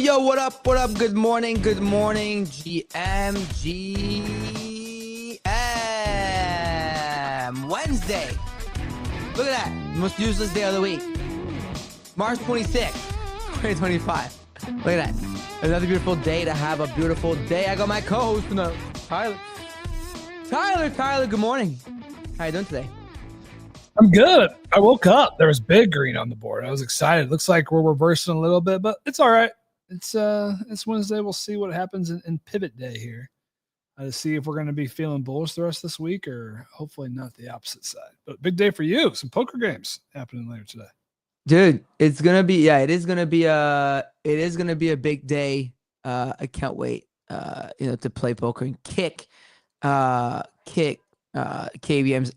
Yo, what up? What up? Good morning, GM. Wednesday. Look at that. Most useless day of the week. March 26th, 2025. Look at that. Another beautiful day to have a beautiful day. I got my co-host, Tyler. Tyler, good morning. How you doing today? I'm good. I woke up. There was big green on the board. I was excited. Looks like we're reversing a little bit, but it's all right. It's Wednesday. We'll see what happens in pivot day here to see if we're going to be feeling bullish the rest of this week or hopefully not the opposite side. But big day for you. Some poker games happening later today. Dude, it is gonna be a big day. I can't wait to play poker and kick KBM's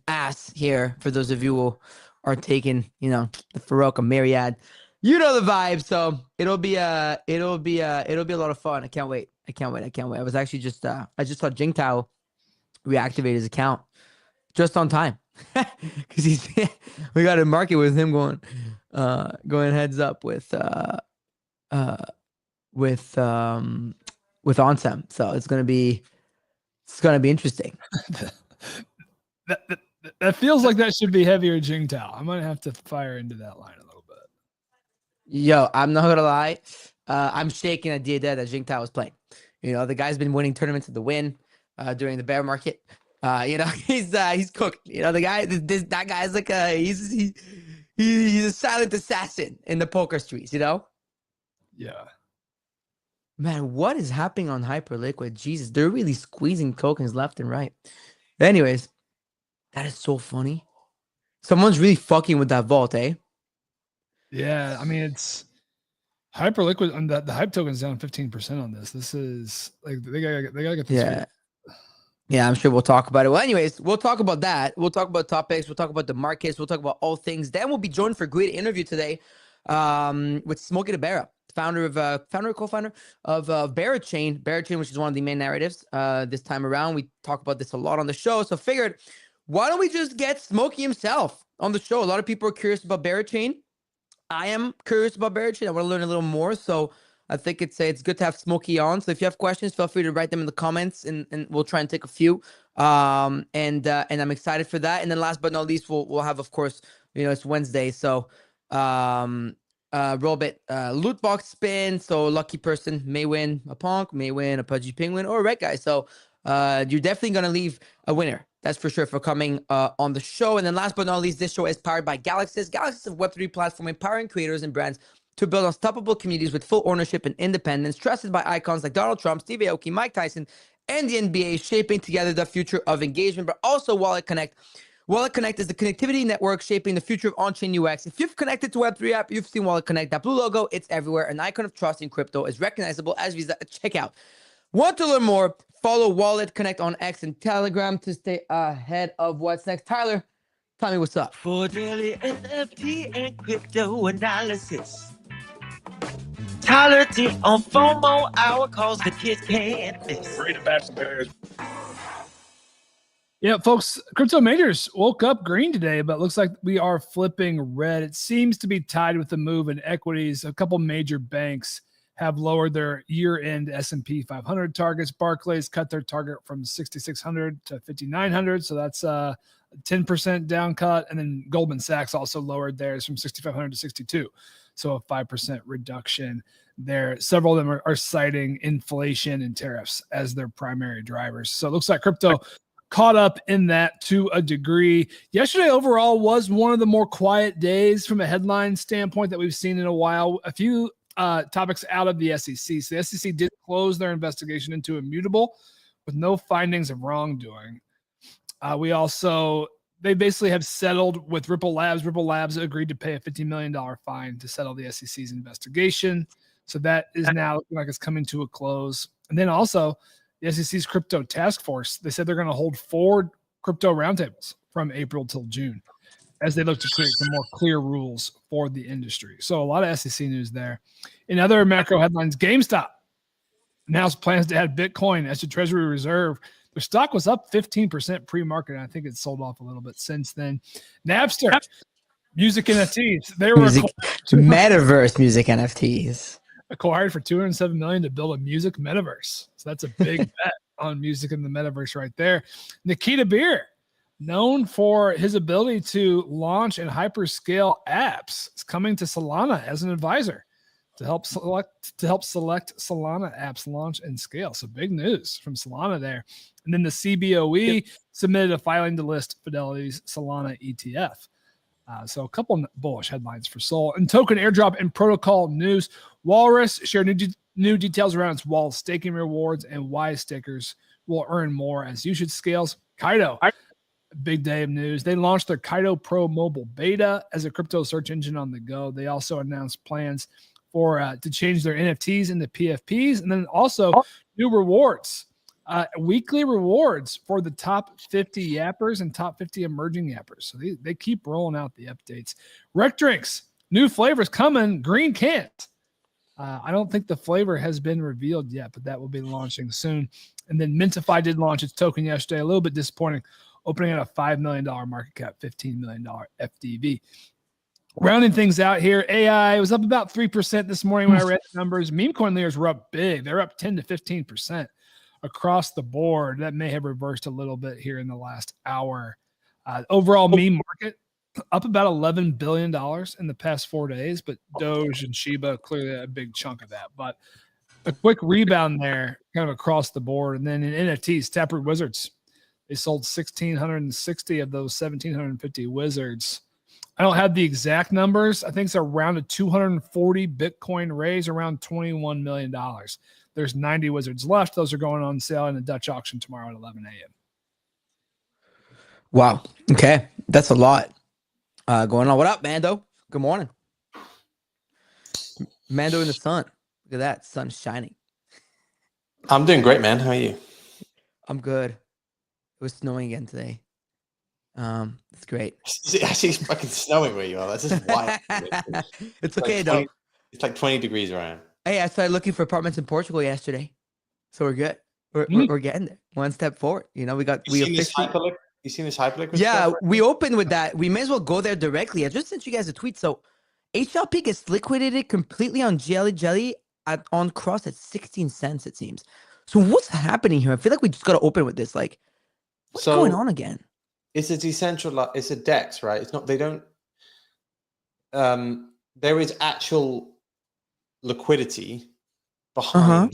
ass here. For those of you who are taking the Farouk Myriad, you know the vibe. So it'll be a lot of fun. I can't wait. I was actually I just saw Jingtao reactivate his account just on time because we got a market with him going heads up with Onsem. So it's gonna be interesting. That feels like that should be heavier Jingtao. I might have to fire into that line a little bit. Yo, I'm not gonna lie. I'm shaking at the idea that Jingtao was playing. The guy's been winning tournaments at the win during the bear market. He's cooked. The guy, that guy's like he's a silent assassin in the poker streets. Yeah. Man, what is happening on Hyperliquid? Jesus, they're really squeezing tokens left and right. Anyways, that is so funny. Someone's really fucking with that vault, eh? Yeah, I mean, it's Hyperliquid, and the hype token's down 15% on this. This is like they gotta get this. Yeah, I'm sure we'll talk about it. Well, anyways, we'll talk about that. We'll talk about topics. We'll talk about the markets. We'll talk about all things. Then we'll be joined for a great interview today with Nikita Bier, co-founder of BeChain. BeChain, which is one of the main narratives this time around. We talk about this a lot on the show. So figured, why don't we just get Smokey himself on the show? A lot of people are curious about BeChain. I am curious about BeChain. I want to learn a little more. So I think it's good to have Smokey on. So if you have questions, feel free to write them in the comments and we'll try and take a few. And I'm excited for that. And then last but not least, we'll have, of course, it's Wednesday. So Robit loot box spin. So lucky person may win a Ponk, may win a Pudgy Penguin or a Red Guy. So you're definitely going to leave a winner. That's for sure for coming on the show. And then last but not least, this show is powered by Galaxis. Galaxis is a Web3 platform empowering creators and brands to build unstoppable communities with full ownership and independence, trusted by icons like Donald Trump, Steve Aoki, Mike Tyson, and the NBA, shaping together the future of engagement, but also Wallet Connect. Wallet Connect is the connectivity network shaping the future of on-chain UX. If you've connected to Web3 app, you've seen Wallet Connect. That blue logo, it's everywhere. An icon of trust in crypto is recognizable as Visa at checkout. Want to learn more? Follow Wallet Connect on X and Telegram to stay ahead of what's next. Tyler, tell me what's up. For daily NFT and crypto analysis. Tyler T on FOMO hour calls the kids can't miss. Read about some bears. Yeah, folks, crypto majors woke up green today, but looks like we are flipping red. It seems to be tied with the move in equities. A couple major banks have lowered their year-end S&P 500 targets. Barclays cut their target from 6,600 to 5,900, so that's a 10% down cut. And then Goldman Sachs also lowered theirs from 6,500 to 62, so a 5% reduction there. Several of them are citing inflation and tariffs as their primary drivers. So it looks like crypto caught up in that to a degree. Yesterday overall was one of the more quiet days from a headline standpoint that we've seen in a while. A few topics out of the SEC. So the SEC did close their investigation into Immutable with no findings of wrongdoing. They basically have settled with Ripple Labs. Ripple Labs agreed to pay a $50 million fine to settle the SEC's investigation. So that is now looking like it's coming to a close. And then also the SEC's crypto task force, they said they're going to hold 4 crypto roundtables from April till June as they look to create some more clear rules for the industry. So a lot of SEC news there. In other macro headlines, GameStop announced plans to add Bitcoin as a Treasury reserve. Their stock was up 15% pre-market, and I think it's sold off a little bit since then. Napster, music NFTs. They were Metaverse music NFTs. acquired for $207 million to build a music metaverse. So that's a big bet on music in the metaverse right there. Nikita Bier, known for his ability to launch and hyperscale apps, is coming to Solana as an advisor to help select Solana apps launch and scale. So big news from Solana there. And then the CBOE submitted a filing to list Fidelity's Solana ETF. So a couple bullish headlines for SOL. And token airdrop and protocol news. Walrus shared new details around its wall staking rewards and why stakers will earn more as usage scales. Kaido, big day of news. They launched their Kaido Pro mobile beta as a crypto search engine on the go. They also announced plans for to change their NFTs into PFPs, and then also new rewards, weekly rewards for the top 50 yappers and top 50 emerging yappers. So they keep rolling out the updates. Rec Drinks, new flavors coming. Green can't. I don't think the flavor has been revealed yet, but that will be launching soon. And then Mintify did launch its token yesterday. A little bit disappointing, opening at a $5 million market cap, $15 million FDV. Rounding things out here, AI was up about 3% this morning when I read the numbers. Meme coin leaders were up big. They're up 10 to 15% across the board. That may have reversed a little bit here in the last hour. Overall meme market up about $11 billion in the past 4 days, but Doge and Shiba clearly a big chunk of that. But a quick rebound there kind of across the board. And then in NFTs, Taproot Wizards, they sold 1,660 of those 1,750 wizards. I don't have the exact numbers. I think it's around a 240 Bitcoin raise, around $21 million. There's 90 wizards left. Those are going on sale in the Dutch auction tomorrow at 11 a.m. Wow. Okay. That's a lot going on. What up, Mando? Good morning. Mando in the sun. Look at that. Sun shining. I'm doing great, man. How are you? I'm good. It was snowing again today. It's great. It's actually fucking snowing where you are. That's just wild. It's okay, though. It's like 20 degrees where I am. Hey, I started looking for apartments in Portugal yesterday, so we're good. We're getting there. One step forward. You know, You seen this Hyperliquid? Yeah, we opened with that. We may as well go there directly. I just sent you guys a tweet. So HLP gets liquidated completely on Jelly on cross at 16 cents, it seems. So what's happening here? I feel like we just got to open with this. Like, what's going on again? It's a decentralized, it's a DEX, right? It's not, they don't, there is actual liquidity behind.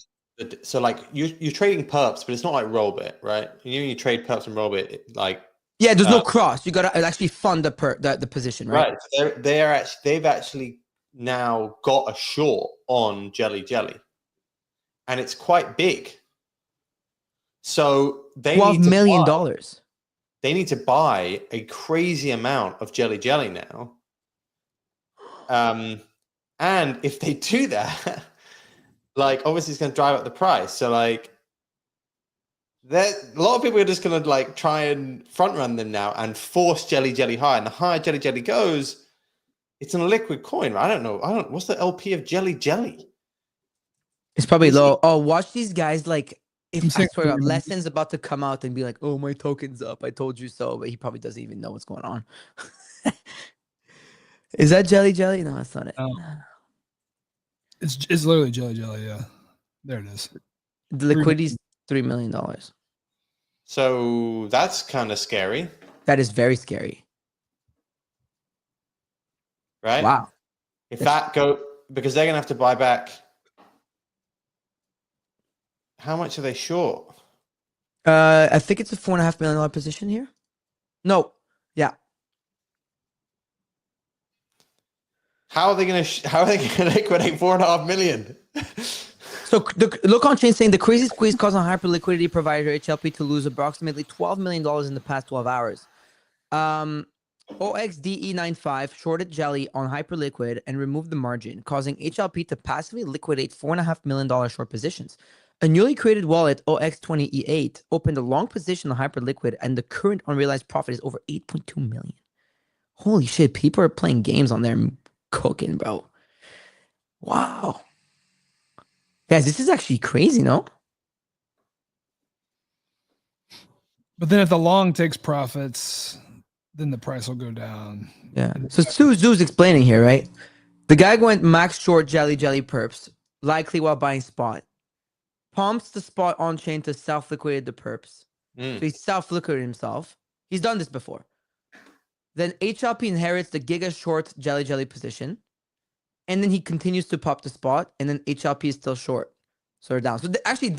So like you're trading perps, but it's not like Rollbit, right? You trade perps and Rollbit, like. Yeah, there's no cross. You got to actually fund the position, right? Right. So they've actually now got a short on Jelly, and it's quite big. So they $12 million. They need to buy a crazy amount of Jelly now. And if they do that, like obviously it's going to drive up the price. So like a lot of people are just going to like try and front run them now and force Jelly high. And the higher Jelly goes, it's in a liquid coin. I don't know. What's the LP of Jelly? It's probably low. Oh, watch these guys like. If I swear God, Lesson's about to come out and be like, "Oh, my token's up. I told you so," but he probably doesn't even know what's going on. Is that Jelly? No, that's not it. No. It's literally Jelly. Yeah, there it is. The liquidity's $3 million. So that's kind of scary. That is very scary. Right? Wow. Because they're gonna have to buy back. How much are they short? I think it's a $4.5 million position here. No, yeah. How are they going to liquidate 4.5 million? So look on chain saying the crazy squeeze caused a hyper liquidity provider HLP to lose approximately $12 million in the past 12 hours. OXDE95 shorted Jelly on Hyperliquid and removed the margin, causing HLP to passively liquidate $4.5 million short positions. A newly created wallet, OX20E8, opened a long position on Hyperliquid, and the current unrealized profit is over 8.2 million. Holy shit, people are playing games on there and cooking, bro. Wow. Guys, this is actually crazy, no? But then if the long takes profits, then the price will go down. Yeah. So Sue's explaining here, right? The guy went max short Jelly perps, likely while buying spot. Pumps the spot on chain to self-liquidate the perps. So he self-liquidated himself. He's done this before. Then HLP inherits the giga short jelly position. And then he continues to pop the spot. And then HLP is still short. So they're down. So actually,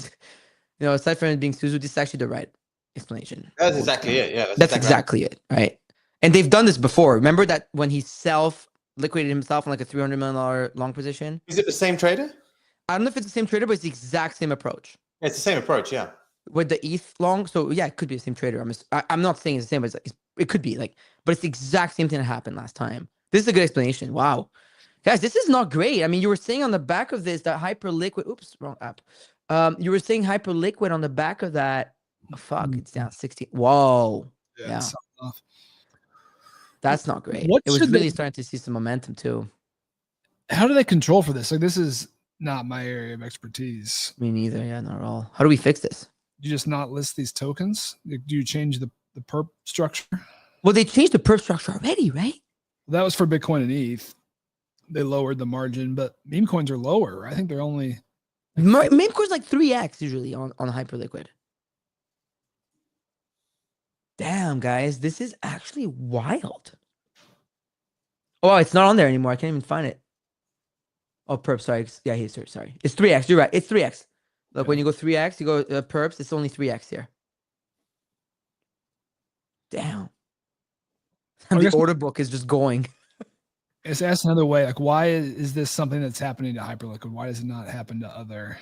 aside from it being Suzu, this is actually the right explanation. That's exactly it. Yeah, that's exactly it. Right. And they've done this before. Remember that when he self-liquidated himself on like a $300 million long position? Is it the same trader? I don't know if it's the same trader, but it's the exact same approach. It's the same approach, yeah. With the ETH long, so yeah, it could be the same trader. I'm not saying it's the same, but it could be but it's the exact same thing that happened last time. This is a good explanation. Wow, guys, this is not great. I mean, you were saying on the back of this that Hyperliquid. Oops, wrong app. You were saying Hyperliquid on the back of that. Oh, fuck, it's down 16. Whoa, yeah. That's not great. It was really starting to see some momentum too. How do they control for this? Like, this is not my area of expertise. Me neither. Yeah, not at all. How do we fix this? Do you just not list these tokens? Do you change the perp structure? Well, they changed the perp structure already, right? That was for Bitcoin and ETH. They lowered the margin, but meme coins are lower. I think they're only meme coins like 3x usually on Hyperliquid. Damn, guys, this is actually wild. Oh, it's not on there anymore. I can't even find it. Oh, perp, sorry. Yeah, he's sorry. It's 3x. You're right. It's 3x. Look, when you go 3x, you go perps. It's only 3x here. Damn. And the order book is just going. It's asked another way. Like, why is this something that's happening to Hyperliquid? Why does it not happen to other?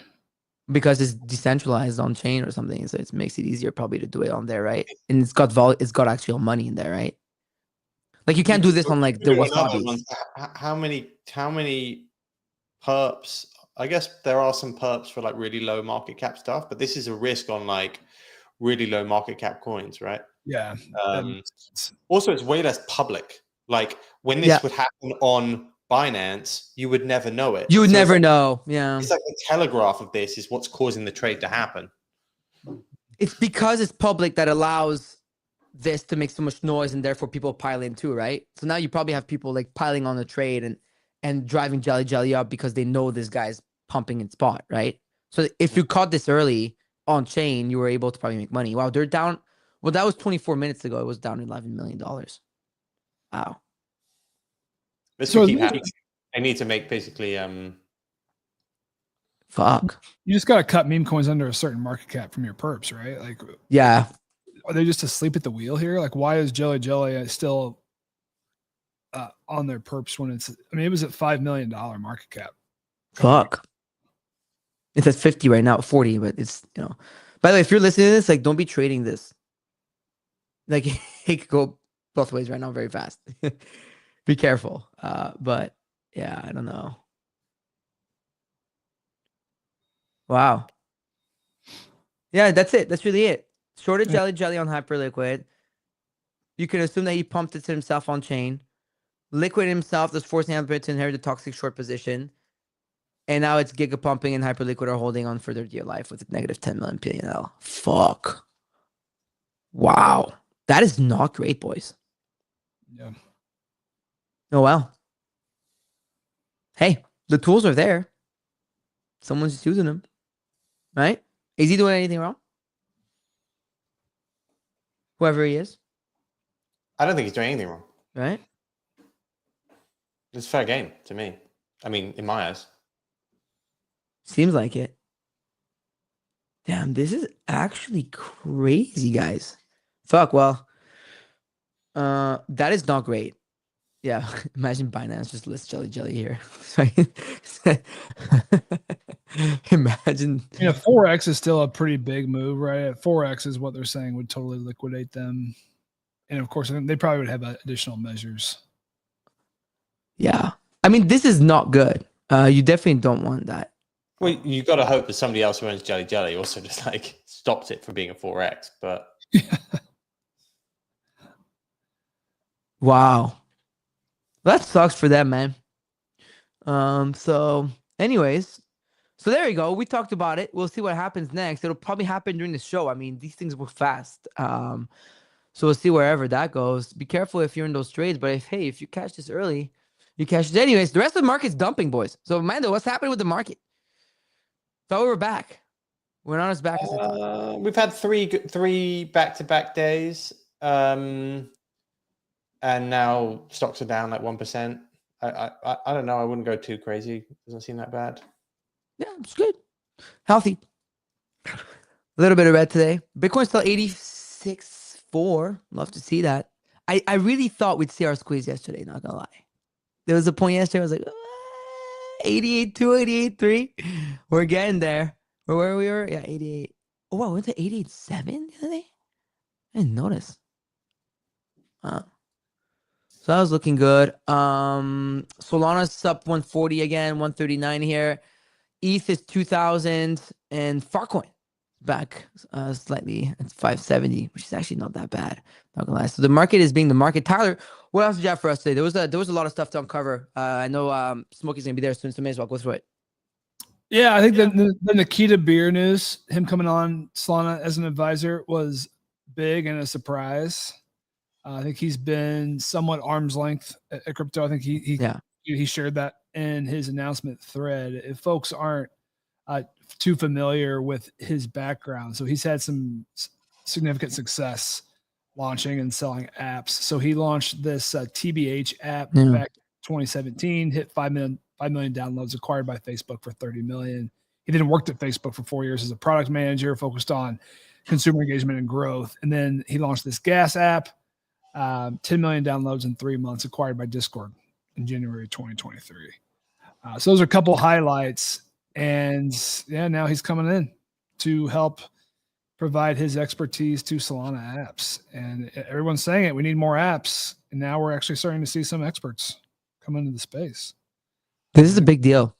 Because it's decentralized on chain or something, so it makes it easier probably to do it on there, right? And it's got actual money in there, right? Like you can't do this on like the wasabi. How many perps? I guess there are some perps for like really low market cap stuff, but this is a risk on like really low market cap coins, right? Yeah. Also, it's way less public. Like when this would happen on Binance, you would never know it. You would never know. Yeah. It's like the telegraph of this is what's causing the trade to happen. It's because it's public that allows this to make so much noise and therefore people pile in too, right? So now you probably have people like piling on the trade and driving jelly up because they know this guy's pumping in spot, right? So if you caught this early on chain, you were able to probably make money. Wow, they're down. Well, that was 24 minutes ago. It was down $11 million. Wow. So I need to make basically fuck. You just gotta cut meme coins under a certain market cap from your perps, right? Like, yeah. Are they just asleep at the wheel here? Like, why is Jelly still on their perps when it's? I mean, it was at $5 million market cap. Fuck. It's at 50 right now, 40, but it's By the way, if you're listening to this, like, don't be trading this. Like, it could go both ways right now very fast. Be careful. But yeah, I don't know. Wow. Yeah, that's it. That's really it. Shorted jelly on Hyperliquid. You can assume that he pumped it to himself on chain. Liquid himself is forcing Hyperliquid to inherit the toxic short position. And now it's giga pumping and Hyperliquid are holding on for their dear life with a negative 10 million P&L. Fuck. Wow. That is not great, boys. Yeah. Oh, well. Hey, the tools are there. Someone's just using them. Right? Is he doing anything wrong? Whoever he is. I don't think he's doing anything wrong. Right? It's fair game to me. I mean, in my eyes. Seems like it. Damn, this is actually crazy, guys. Fuck, well. That is not great. Yeah, imagine Binance just lists jelly here. Imagine. 4x is still a pretty big move, right? At 4x is what they're saying would totally liquidate them. And of course, they probably would have additional measures. Yeah. I mean, this is not good. You definitely don't want that. Well, you got to hope that somebody else who owns jelly also just like stops it from being a 4x, but. Wow. That sucks for them, man. So anyways, so there you go. We talked about it. We'll see what happens next. It'll probably happen during the show. I mean, these things move fast. So we'll see wherever that goes. Be careful if you're in those trades, but if you catch this early, you catch it anyways. The rest of the market's dumping, boys. So Amanda, what's happening with the market? Thought we were back. We're not as back as I thought. We've had three back-to-back days, and now stocks are down like 1%. I don't know. I wouldn't go too crazy. Doesn't seem that bad. Yeah, it's good. Healthy. A little bit of red today. Bitcoin's still 86.4. Love to see that. I really thought we'd see our squeeze yesterday, not gonna lie. There was a point yesterday I was like, 88.2, 88.3. We're getting there. Or where we were? Yeah, 88. Oh, wow, we went to 88.7 the other day? I didn't notice. So that was looking good. Solana's up 140 again, 139 here. ETH is 2,000 and Farcoin back slightly. It's 570, which is actually not that bad. Not gonna lie. So the market is being the market. Tyler, what else did you have for us today? There was a lot of stuff to uncover. I know Smokey's gonna be there soon, so may as well go through it. Yeah, I think the Nikita Bier news, him coming on Solana as an advisor, was big and a surprise. I think he's been somewhat arm's length at crypto. I think he shared that in his announcement thread. If folks aren't too familiar with his background, so he's had some significant success launching and selling apps. So he launched this TBH app back in 2017, hit 5 million downloads, acquired by Facebook for 30 million. He then worked at Facebook for 4 years as a product manager, focused on consumer engagement and growth. And then he launched this gas app, 10 million downloads in 3 months, acquired by Discord in January 2023. So those are a couple highlights. And yeah, now he's coming in to help provide his expertise to Solana apps. And everyone's saying it, we need more apps. And now we're actually starting to see some experts come into the space. This is a big deal.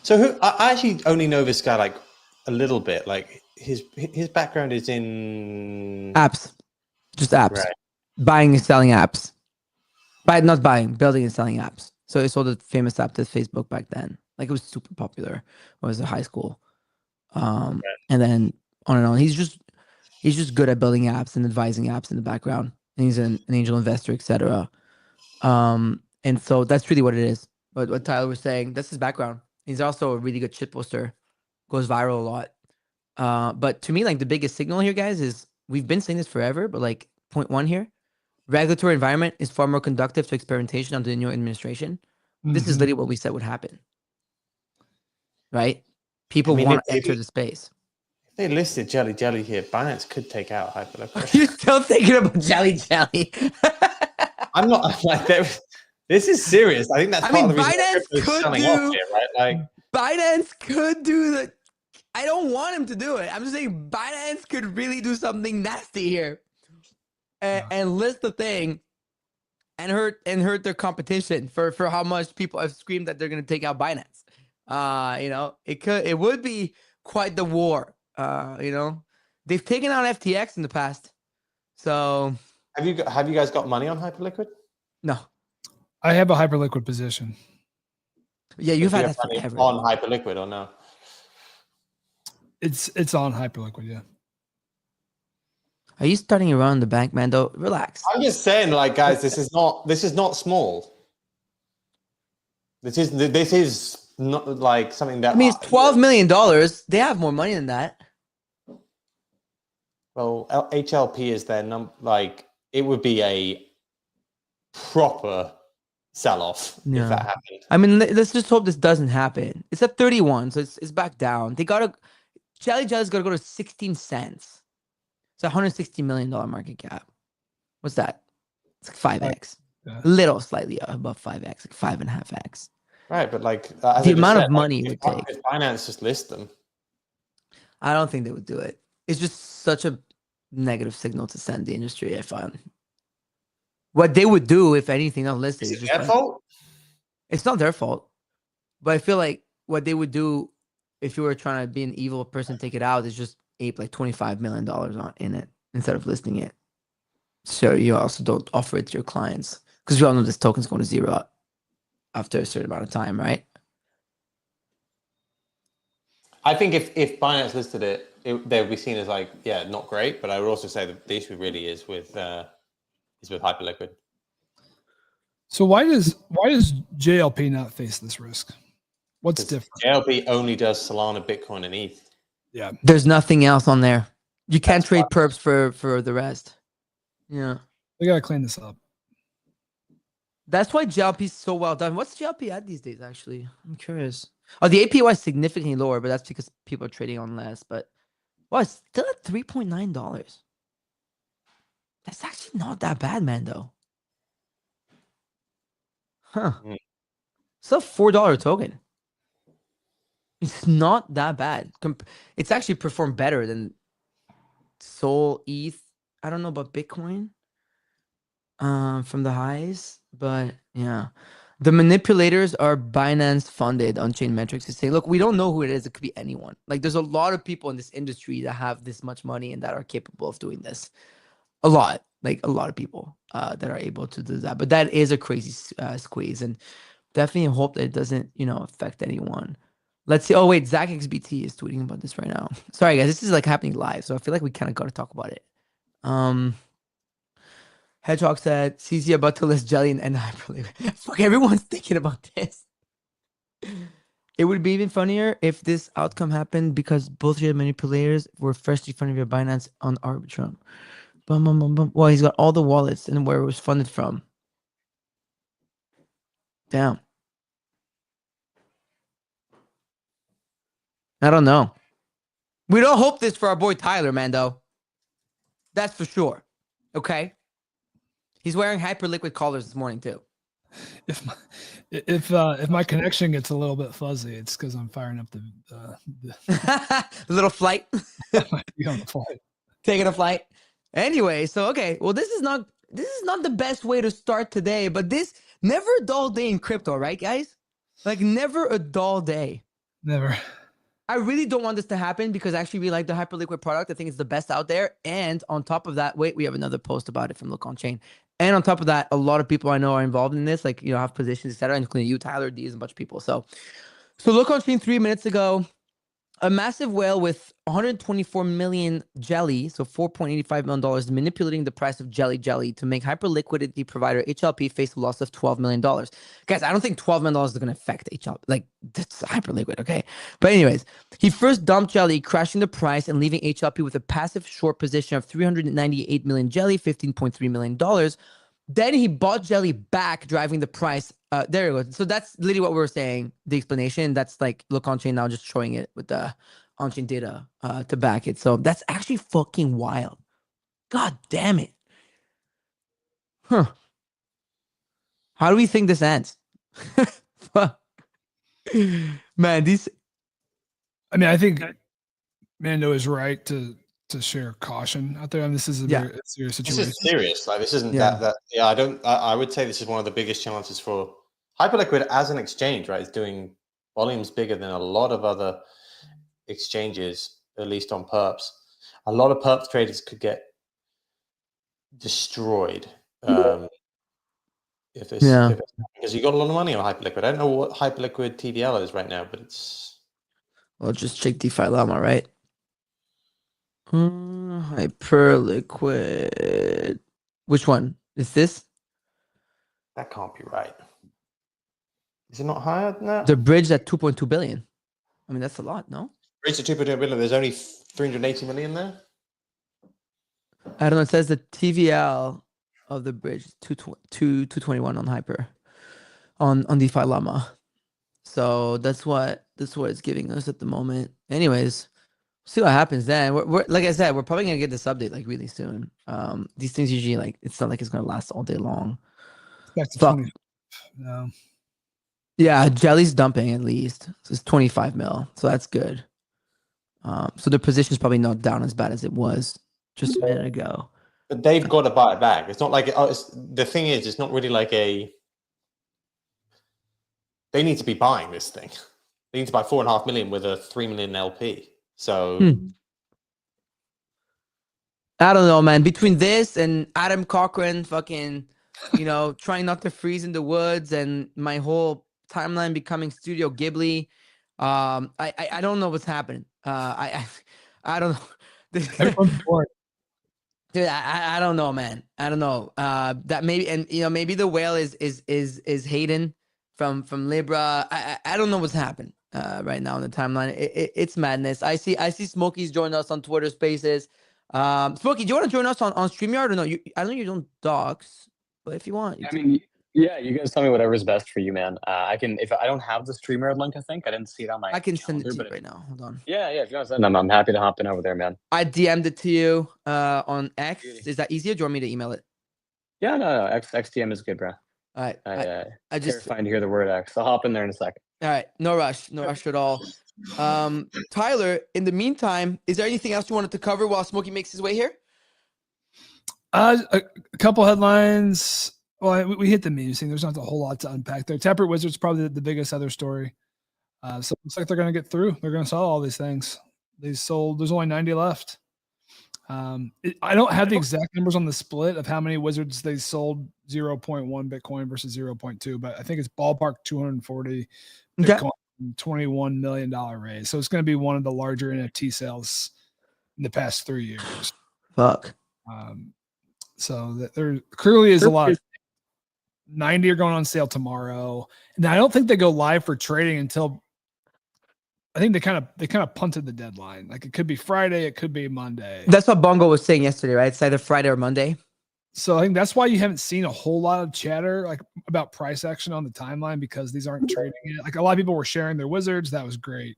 So I actually only know this guy like a little bit. Like his background is in apps, just apps, right. Buying and selling apps. Not buying, building and selling apps. So he sold a famous app to Facebook back then. Like it was super popular when I was in high school. And then on and on. He's just good at building apps and advising apps in the background. And he's an angel investor, etc. And so that's really what it is. But what Tyler was saying, that's his background. He's also a really good shit poster. Goes viral a lot. But to me, like the biggest signal here, guys, is we've been saying this forever, but like point one here, regulatory environment is far more conductive to experimentation under the new administration. Mm-hmm. This is literally what we said would happen. Right? People want to enter the space. If they listed Jelly here, Binance could take out Hyperliquid. You're still thinking about Jelly? I'm not like that. This is serious. I think that's part of the reason Binance could selling off here, right? Like Binance could do the. I don't want him to do it. I'm just saying Binance could really do something nasty here, and list the thing, and hurt their competition for how much people have screamed that they're going to take out Binance. It would be quite the war. They've taken out FTX in the past. So have you guys got money on Hyperliquid? No. I have a Hyperliquid position. Yeah, you've had that forever. On Hyperliquid or no? It's on Hyperliquid, yeah. Are you starting to run the bank, Mando? Relax. I'm just saying, like, guys, this is not small. This is not like something that. I mean, it's $12 million. They have more money than that. Well, HLP is their number. Like, it would be a proper sell-off if that happened. I mean, let's just hope this doesn't happen. It's at 31, so it's back down. Jelly's got to go to 16 cents. It's a $160 million market cap. What's that? It's like 5x. Little slightly above 5x, like 5.5x. Right, but like the amount of money it would take. If Binance just list them. I don't think they would do it. It's just such a negative signal to send the industry, I find. What they would do, if anything, not listed. Is it their fault? It's not their fault. But I feel like what they would do if you were trying to be an evil person, take it out, is just ape like $25 million in it instead of listing it. So you also don't offer it to your clients. Because we all know this token's going to zero after a certain amount of time, right? I think if Binance listed it, they would be seen as like, yeah, not great. But I would also say that the issue really is with Hyperliquid. So why does JLP not face this risk? What's 'Cause different? JLP only does Solana, Bitcoin, and ETH. Yeah. There's nothing else on there. You can't That's trade perps for the rest. Yeah. We got to clean this up. That's why JLP is so well done. What's JLP at these days, actually? I'm curious. Oh, the APY is significantly lower, but that's because people are trading on less. But, well, it's still at $3.9. That's actually not that bad, man, though. Huh. Mm. It's a $4 token. It's not that bad. It's actually performed better than SOL, ETH. I don't know about Bitcoin from the highs, but yeah. The manipulators are Binance funded on-chain metrics to say, look, we don't know who it is. It could be anyone. Like, there's a lot of people in this industry that have this much money and that are capable of doing this. A lot of people that are able to do that. But that is a crazy squeeze, and definitely hope that it doesn't, affect anyone. Let's see. Oh wait, Zach XBT is tweeting about this right now. Sorry guys, this is like happening live, so I feel like we kind of got to talk about it. Hedgehog said, CZ about to list jelly and hyperliquid. Fuck, everyone's thinking about this. It would be even funnier if this outcome happened because both your manipulators were freshly funded via Binance on Arbitrum. Bum, bum, bum, bum. Well, he's got all the wallets and where it was funded from. Damn. I don't know. We don't hope this for our boy Tyler, man, though. That's for sure. Okay? He's wearing hyperliquid collars this morning, too. If my connection gets a little bit fuzzy, it's because I'm firing up the A little flight. on the flight. Taking a flight. Anyway, so okay. Well, this is not the best way to start today, but this never a dull day in crypto, right, guys? Like never a dull day. Never. I really don't want this to happen because I actually really like the hyperliquid product. I think it's the best out there. And on top of that, wait, we have another post about it from Look On Chain. And on top of that, a lot of people I know are involved in this, like, have positions, etc., including you, Tyler, Dees, and a bunch of people. So Look On Chain 3 minutes ago, a massive whale with 124 million jelly, so $4.85 million, manipulating the price of jelly to make hyperliquidity provider HLP face a loss of $12 million. Guys, I don't think $12 million is going to affect HLP. Like, that's hyperliquid, okay? But anyways, he first dumped jelly, crashing the price and leaving HLP with a passive short position of 398 million jelly, $15.3 million. Then he bought jelly back, driving the price. There you go. So that's literally what we were saying, the explanation. That's like Look On Chain now just showing it with the on-chain data to back it. So that's actually fucking wild. God damn it. Huh. How do we think this ends? Man, these... I mean, I think Mando is right to share caution out there. I mean, this is a very serious situation. This is serious. Like this isn't that. Yeah, I would say this is one of the biggest chances for Hyperliquid as an exchange. Right, it's doing volumes bigger than a lot of other exchanges, at least on perps. A lot of perps traders could get destroyed if this. Because you got a lot of money on Hyperliquid. I don't know what Hyperliquid TVL is right now, but it's. Well, just check DeFi Llama, right? Hyperliquid. Which one is this? That can't be right. Is it not higher than that? The bridge at 2.2 billion. I mean, that's a lot, no? Bridge at 2.2 billion. There's only 380 million there. I don't know. It says the TVL of the bridge is 221 on Hyper on DeFi Llama. So that's what it's giving us at the moment. Anyways. See what happens then. We're like I said, we're probably gonna get this update like really soon. These things usually like it's not like it's gonna last all day long. Back to 20. No. Yeah, jelly's dumping at least. So it's 25 mil, so that's good. So the position's probably not down as bad as it was just a minute ago. But they've got to buy it back. It's not like the thing is, it's not really like a. They need to be buying this thing. They need to buy 4.5 million with a 3 million LP. So I don't know, man. Between this and Adam Cochran fucking, trying not to freeze in the woods and my whole timeline becoming Studio Ghibli, I don't know what's happening. I don't know. Dude, I don't know, man. I don't know. That maybe, and maybe the whale is Hayden from Libra. I don't know what's happened right now on the timeline. It's madness. I see Smokey's joined us on Twitter Spaces. Smokey, do you want to join us on StreamYard or no? I know you don't docs, but if you want, I mean, yeah, you guys tell me whatever's best for you, man. I can, if I don't have the StreamYard link, I think I didn't see it on my. I can send it calendar, to you but right now. Hold on. Yeah, if you want to send them, I'm happy to hop in over there, man. I DM'd it to you on X. Is that easier? Do you want me to email it? Yeah, no. XTM is good, bro. All right. I just terrifying to hear the word X. I'll hop in there in a second. All right, no rush at all. Tyler, in the meantime, is there anything else you wanted to cover while Smokey makes his way here? A couple headlines. Well, we hit the meme thing. There's not a whole lot to unpack there. Taproot Wizards probably the biggest other story. So it looks like they're going to get through. They're going to sell all these things. They sold. There's only 90 left. I don't have the exact numbers on the split of how many Wizards they sold 0.1 Bitcoin versus 0.2, but I think it's ballpark 240 Bitcoin, $21 million raise. So it's going to be one of the larger NFT sales in the past 3 years. Fuck. So there clearly is a lot. 90 are going on sale tomorrow, and I don't think they go live for trading until. I think they kind of punted the deadline. Like it could be Friday, it could be Monday. That's what Bongo was saying yesterday, right? It's either Friday or Monday. So I think that's why you haven't seen a whole lot of chatter like about price action on the timeline, because these aren't trading yet. Like a lot of people were sharing their Wizards, that was great,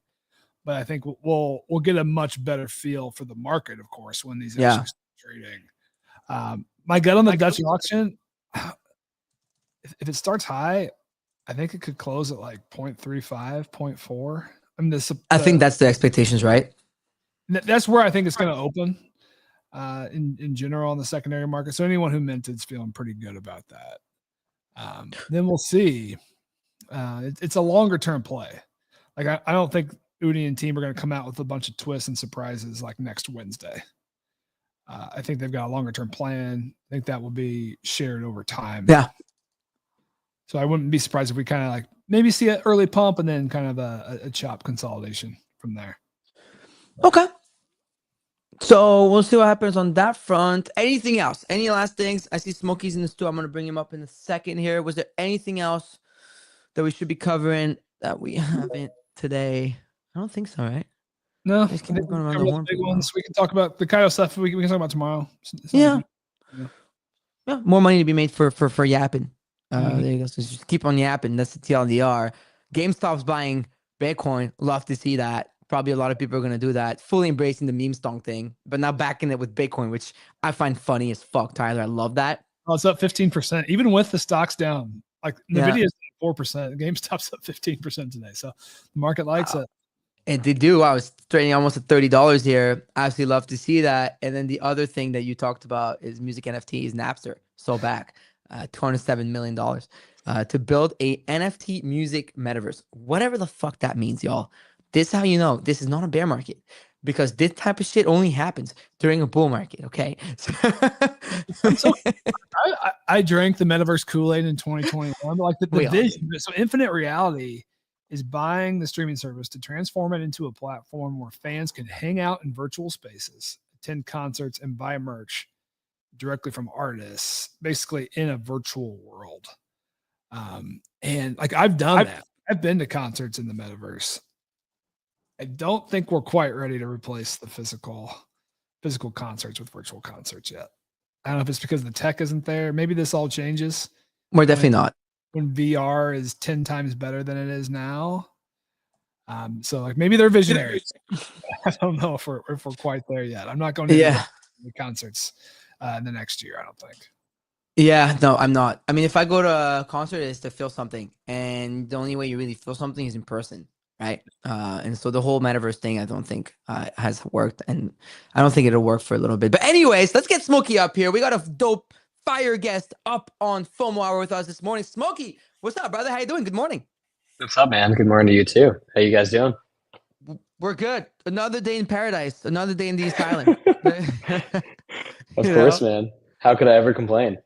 but I think we'll get a much better feel for the market, of course, when these actually start trading. My gut on the Dutch auction, if it starts high, I think it could close at like 0.35, 0.4. I think that's the expectations, right? That's where I think it's going to open in general on the secondary market. So anyone who minted is feeling pretty good about that. Then we'll see. It's a longer term play. Like I don't think Udi and team are going to come out with a bunch of twists and surprises like next Wednesday. I think they've got a longer term plan. I think that will be shared over time. Yeah. So I wouldn't be surprised if we kind of like maybe see an early pump and then kind of a chop consolidation from there. Okay. So we'll see what happens on that front. Anything else? Any last things? I see Smokey's in the stew. I'm going to bring him up in a second here. Was there anything else that we should be covering that we haven't today? I don't think so, right? No. Going around the horn big ones. We can talk about the Kyle stuff. We can talk about tomorrow. Yeah. More money to be made for yapping. There you go. So just keep on yapping. That's the TLDR. GameStop's buying Bitcoin. Love to see that. Probably a lot of people are going to do that. Fully embracing the meme stonk thing, but now backing it with Bitcoin, which I find funny as fuck, Tyler. I love that. Oh, it's up 15%, even with the stocks down. Like Nvidia is 4%. GameStop's up 15% today. So the market likes it. And they do. I was trading almost at $30 here. Absolutely love to see that. And then the other thing that you talked about is music NFTs. Napster sold back $207 million to build a NFT music metaverse. Whatever the fuck that means, y'all. This is how you know this is not a bear market, because this type of shit only happens during a bull market. Okay. So I drank the Metaverse Kool-Aid in 2021. Like the vision. So Infinite Reality is buying the streaming service to transform it into a platform where fans can hang out in virtual spaces, attend concerts, and buy merch directly from artists, basically in a virtual world. And like I've done that. I've been to concerts in the metaverse. I don't think we're quite ready to replace the physical concerts with virtual concerts yet. I don't know if it's because the tech isn't there. Maybe this all changes. We're definitely not. When VR is 10 times better than it is now. So like maybe they're visionaries. I don't know if we're quite there yet. I'm not going to the concerts in the next year, I don't think. Yeah, no, I'm not. I mean, if I go to a concert, it's to feel something. And the only way you really feel something is in person, right? And so the whole metaverse thing, I don't think has worked. And I don't think it'll work for a little bit. But anyways, let's get Smokey up here. We got a dope fire guest up on FOMO Hour with us this morning. Smokey, what's up, brother? How you doing? Good morning. What's up, man? Good morning to you too. How you guys doing? We're good. Another day in paradise. Another day in the East Island. Of course, man. How could I ever complain?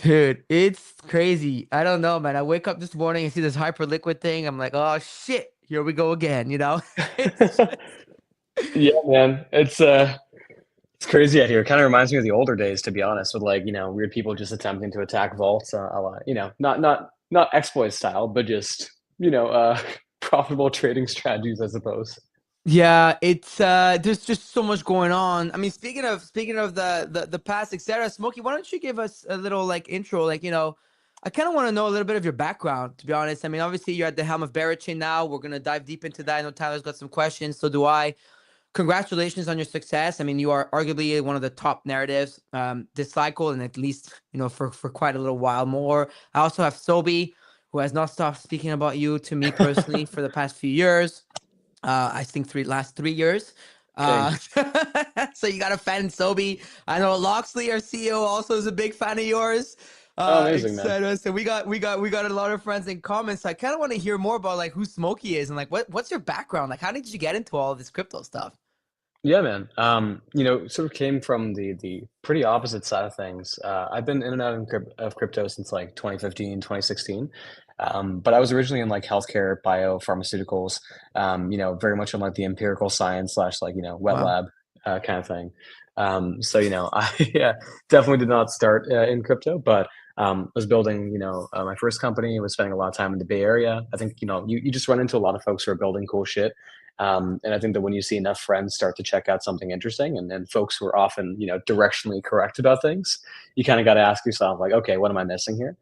Dude, it's crazy. I don't know, man. I wake up this morning and see this Hyperliquid thing. I'm like, oh shit, here we go again. You know? Yeah, man. It's crazy out here. It kind of reminds me of the older days, to be honest, with like, weird people just attempting to attack vaults. Not not exploit style, but just profitable trading strategies, I suppose. Yeah, it's there's just so much going on. I mean, speaking of the past, etc. Smokey, why don't you give us a little like intro? Like, I kind of want to know a little bit of your background, to be honest. I mean, obviously you're at the helm of BeChain now. We're gonna dive deep into that. I know Tyler's got some questions, so do I. Congratulations on your success. I mean, you are arguably one of the top narratives this cycle, and at least for quite a little while more. I also have Sobi, who has not stopped speaking about you to me personally for the past few years. I think last 3 years. So you got a fan in Sobi. I know Loxley, our CEO, also is a big fan of yours. Oh, amazing, man. So we got a lot of friends in common. So I kind of want to hear more about like who Smokey is and like what's your background? Like, how did you get into all of this crypto stuff? Yeah, man. Sort of came from the pretty opposite side of things. I've been in and out of crypto since like 2015, 2016. But I was originally in like healthcare, bio, pharmaceuticals, very much on like the empirical science / like, wet Wow. lab kind of thing. I definitely did not start in crypto, but was building, my first company, was spending a lot of time in the Bay Area. I think, you just run into a lot of folks who are building cool shit. And I think that when you see enough friends start to check out something interesting and folks who are often, directionally correct about things, you kind of got to ask yourself like, okay, what am I missing here?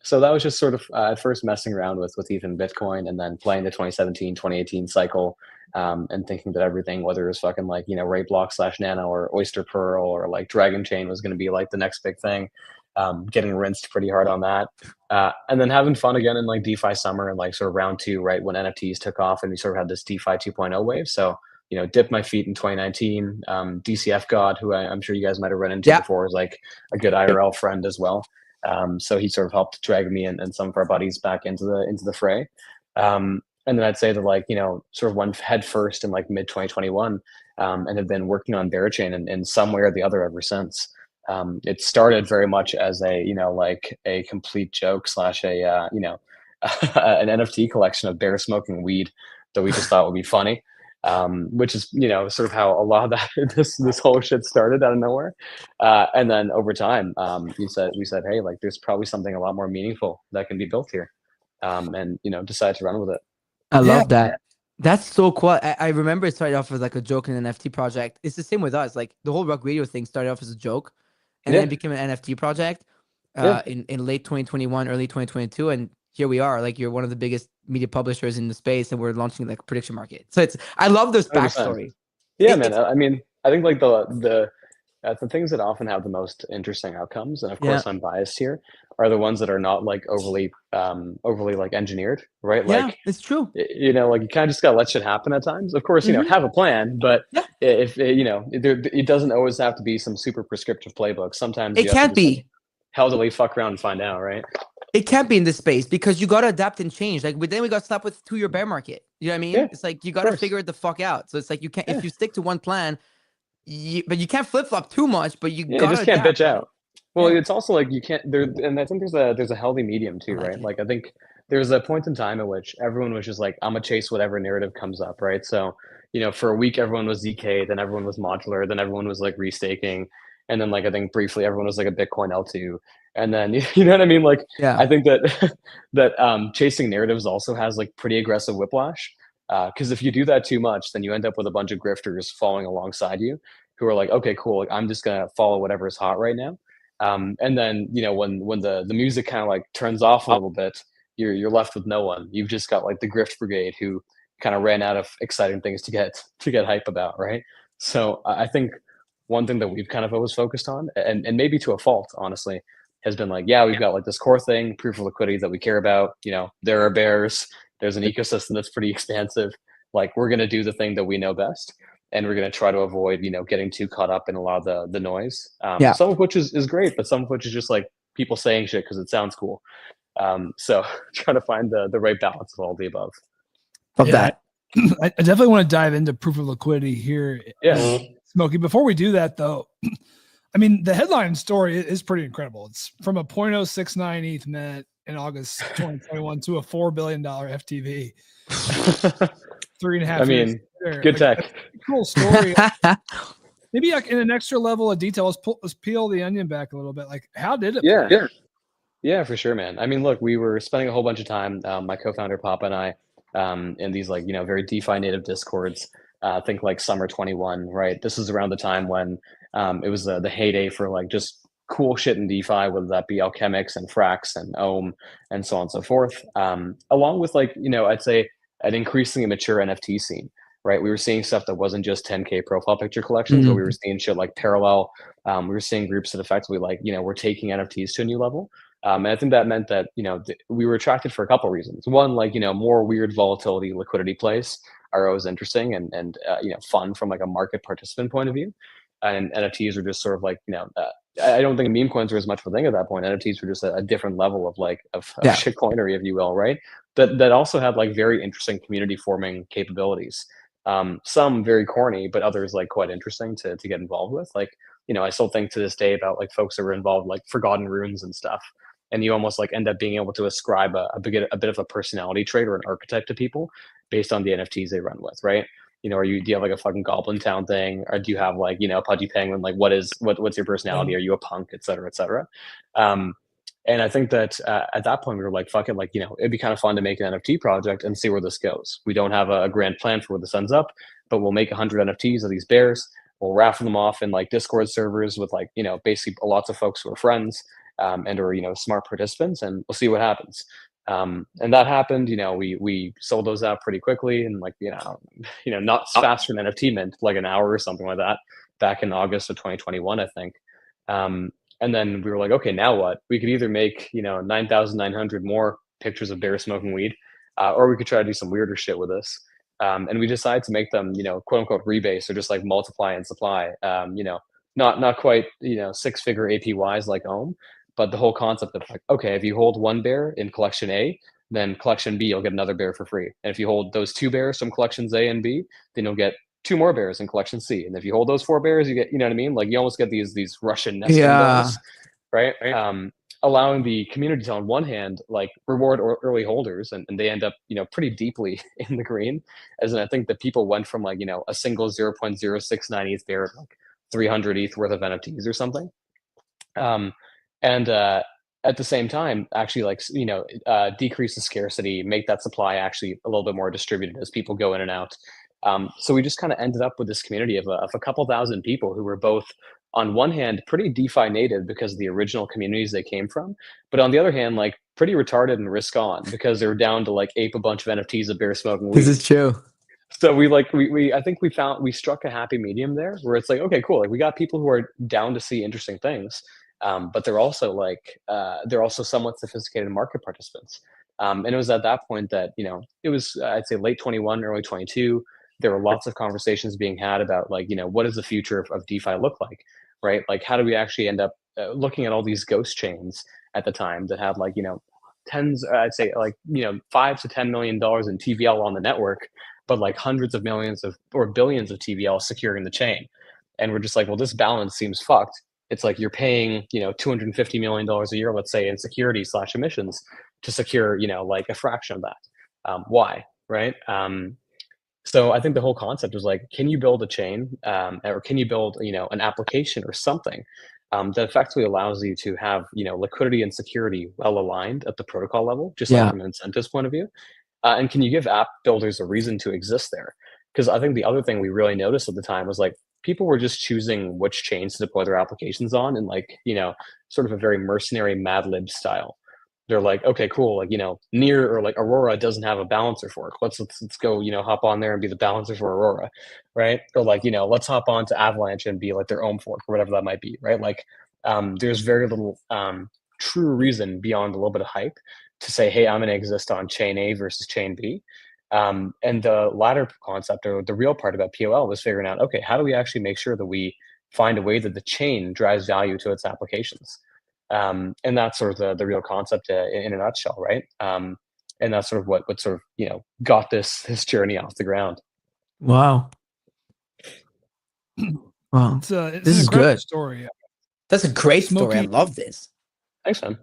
So that was just sort of at first messing around with even Bitcoin and then playing the 2017, 2018 cycle and thinking that everything, whether it was fucking like, rate block / nano or Oyster Pearl or like Dragon Chain was going to be like the next big thing. Getting rinsed pretty hard on that. And then having fun again in like DeFi summer and like sort of round 2, right, when NFTs took off and we sort of had this DeFi 2.0 wave. So, dipped my feet in 2019. DCF God, who I'm sure you guys might have run into before, is like a good IRL friend as well. So he sort of helped drag me and some of our buddies back into the fray. And then I'd say that like, sort of went head first in like mid 2021 and have been working on BeChain in some way or the other ever since. It started very much as a, like a complete joke / a, an NFT collection of bear smoking weed that we just thought would be funny. Which is, sort of how a lot of that, this whole shit started out of nowhere. And then over time, we said, hey, like there's probably something a lot more meaningful that can be built here. And, decided to run with it. I love that. That's so cool. I remember it started off as like a joke in an NFT project. It's the same with us. Like the whole Rock Radio thing started off as a joke and then it became an NFT project in late 2021, early 2022. And here we are. Like you're one of the biggest media publishers in the space and we're launching like a prediction market. So I love this 100%. backstory. Yeah, man. I mean, I think like the things that often have the most interesting outcomes, and of course I'm biased here, are the ones that are not like overly like engineered, right? Like it's true. Like you kind of just gotta let shit happen at times. Of course, have a plan, but if it doesn't always have to be some super prescriptive playbook. Sometimes it can't be. Like, healthily fuck around and find out, right? It can't be in this space because you got to adapt and change. Like, but then we got slapped with 2-year bear market. You know what I mean? It's like you got to figure it the fuck out. So it's like you can't if you stick to one plan, but you can't flip flop too much. But you just can't bitch out. Well, it's also like you can't there, and I think there's a healthy medium too, right? Like I think there's a point in time at which everyone was just like, I'm gonna chase whatever narrative comes up, right? So for a week everyone was ZK, then everyone was modular, then everyone was like restaking, and then like I think briefly everyone was like a Bitcoin L2. And then you know what I mean? Like I think that chasing narratives also has like pretty aggressive whiplash. Because if you do that too much, then you end up with a bunch of grifters following alongside you who are like, okay, cool, like, I'm just gonna follow whatever is hot right now. And then when the music kind of like turns off a little bit, you're left with no one. You've just got like the grift brigade who kind of ran out of exciting things to get hype about, right? So I think one thing that we've kind of always focused on, and maybe to a fault, honestly, has been like, we've got like this core thing, proof of liquidity that we care about. There are bears. There's an ecosystem that's pretty expansive. Like we're going to do the thing that we know best. And we're going to try to avoid, getting too caught up in a lot of the noise. Some of which is great, but some of which is just like people saying shit because it sounds cool. So trying to find the right balance of all the above. Love that. I definitely want to dive into proof of liquidity here. Yeah. Smokey, before we do that though, I mean, the headline story is pretty incredible. It's from a 0.069 ETH mint in August 2021 to a $4 billion FTV. 3.5 I mean, years good like, tech. Cool story. Maybe like in an extra level of detail, let's peel the onion back a little bit. Like, how did it? Yeah. Yeah, for sure, man. I mean, look, we were spending a whole bunch of time, my co-founder Papa and I, in these like, very DeFi native discords. Think like summer 21, right? This is around the time when it was the heyday for like just cool shit in DeFi, whether that be alchemics and Frax and Ohm and so on and so forth. Along with like, I'd say an increasingly mature NFT scene, right? We were seeing stuff that wasn't just 10K profile picture collections, but we were seeing shit like Parallel. We were seeing groups that effectively like, were taking NFTs to a new level. And I think that meant that, we were attracted for a couple of reasons. One, like, more weird volatility, liquidity plays are always interesting and fun from like a market participant point of view. And NFTs are just sort of like, I don't think meme coins were as much of a thing at that point. NFTs were just a different level of like, of Yeah. shitcoinery, if you will, right? That also had like very interesting community forming capabilities. Some very corny, but others like quite interesting to get involved with. Like, I still think to this day about like folks that were involved, like Forgotten Runes and stuff. And you almost like end up being able to ascribe a bit of a personality trait or an archetype to people based on the NFTs they run with, right? Do you have like a fucking Goblin Town thing, or do you have like Pudgy Penguin? Like, what's your personality? Are you a punk, et cetera, et cetera? And I think that at that point we were like, fuck it, like it'd be kind of fun to make an NFT project and see where this goes. We don't have a grand plan for where this ends up, but we'll make 100 NFTs of these bears. We'll raffle them off in like Discord servers with like basically lots of folks who are friends. And or smart participants, and we'll see what happens. And that happened. We sold those out pretty quickly, and like not fast for an NFT mint, like an hour or something like that, back in August of 2021, I think. And then we were like, okay, now what? We could either make 9,900 more pictures of bears smoking weed, or we could try to do some weirder shit with this. And we decided to make them quote unquote rebase, or just like multiply and supply. Not quite 6-figure APYs like Ohm. But the whole concept of like, okay, if you hold one bear in collection A, then collection B, you'll get another bear for free. And if you hold those 2 bears from collections A and B, then you'll get 2 more bears in collection C. And if you hold those 4 bears, you get, what I mean? Like you almost get these Russian nesting dolls, right? Allowing the community to, on one hand, like reward early holders, and they end up, pretty deeply in the green. As in, I think that people went from like, a single 0.069 ETH bear, like 300 ETH worth of NFTs or something. And at the same time, actually, like decrease the scarcity, make that supply actually a little bit more distributed as people go in and out. So we just kind of ended up with this community of a couple thousand people who were both, on one hand, pretty DeFi native because of the original communities they came from, but on the other hand, like pretty retarded and risk on because they were down to like ape a bunch of NFTs of bear smoking weed. This is true. So I think we struck a happy medium there where it's like, okay, cool. Like we got people who are down to see interesting things. But they're also somewhat sophisticated market participants. And it was at that point that, it was, I'd say late 21, early 22, there were lots of conversations being had about like, what does the future of DeFi look like, right? Like, how do we actually end up looking at all these ghost chains at the time that had like, tens, I'd say like, $5 to $10 million in TVL on the network, but like hundreds of millions or billions of TVL securing the chain. And we're just like, well, this balance seems fucked. It's like you're paying, $250 million a year, let's say, in security / emissions to secure, like a fraction of that. Why, right? So I think the whole concept was like, can you build a chain, or can you build, an application or something that effectively allows you to have, liquidity and security well aligned at the protocol level, just like from an incentives point of view, and can you give app builders a reason to exist there? Because I think the other thing we really noticed at the time was like, people were just choosing which chains to deploy their applications on in like, sort of a very mercenary Mad Lib style. They're like, okay, cool. Like, Near or like Aurora doesn't have a balancer fork. Let's go, hop on there and be the balancer for Aurora. Right. Or like, let's hop on to Avalanche and be like their own fork or whatever that might be. Right. Like, there's very little true reason beyond a little bit of hype to say, hey, I'm going to exist on chain A versus chain B. And the latter concept, or the real part about POL, was figuring out, okay, how do we actually make sure that we find a way that the chain drives value to its applications? And that's sort of the real concept in a nutshell, right? And that's sort of what sort of got this journey off the ground. Wow. Wow. It's this is an incredible good. Story. That's a great story. I Smokey- love this. Thanks, man.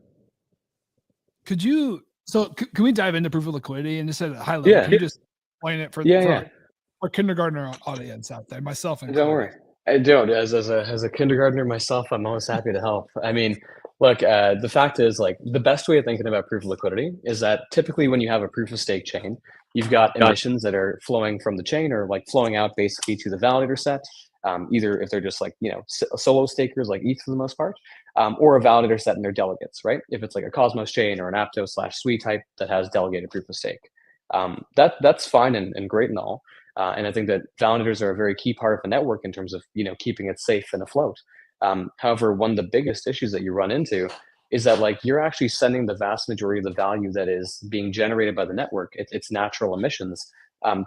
Could you? So can we dive into proof of liquidity and just at a high level? Yeah. Can you just explain it for our kindergartner audience out there, myself included? Don't worry. I don't. As a kindergartner myself, I'm always happy to help. I mean, Look, the fact is, like, the best way of thinking about proof of liquidity is that typically when you have a proof of stake chain, you've got emissions that are flowing from the chain or like flowing out basically to the validator set. Either if they're just like, solo stakers like ETH for the most part, or a validator set and their delegates, right? If it's like a Cosmos chain or an Aptos/Sui type that has delegated proof of stake, that's fine and great and all. And I think that validators are a very key part of the network in terms of keeping it safe and afloat. However, one of the biggest issues that you run into is that like you're actually sending the vast majority of the value that is being generated by the network, its natural emissions,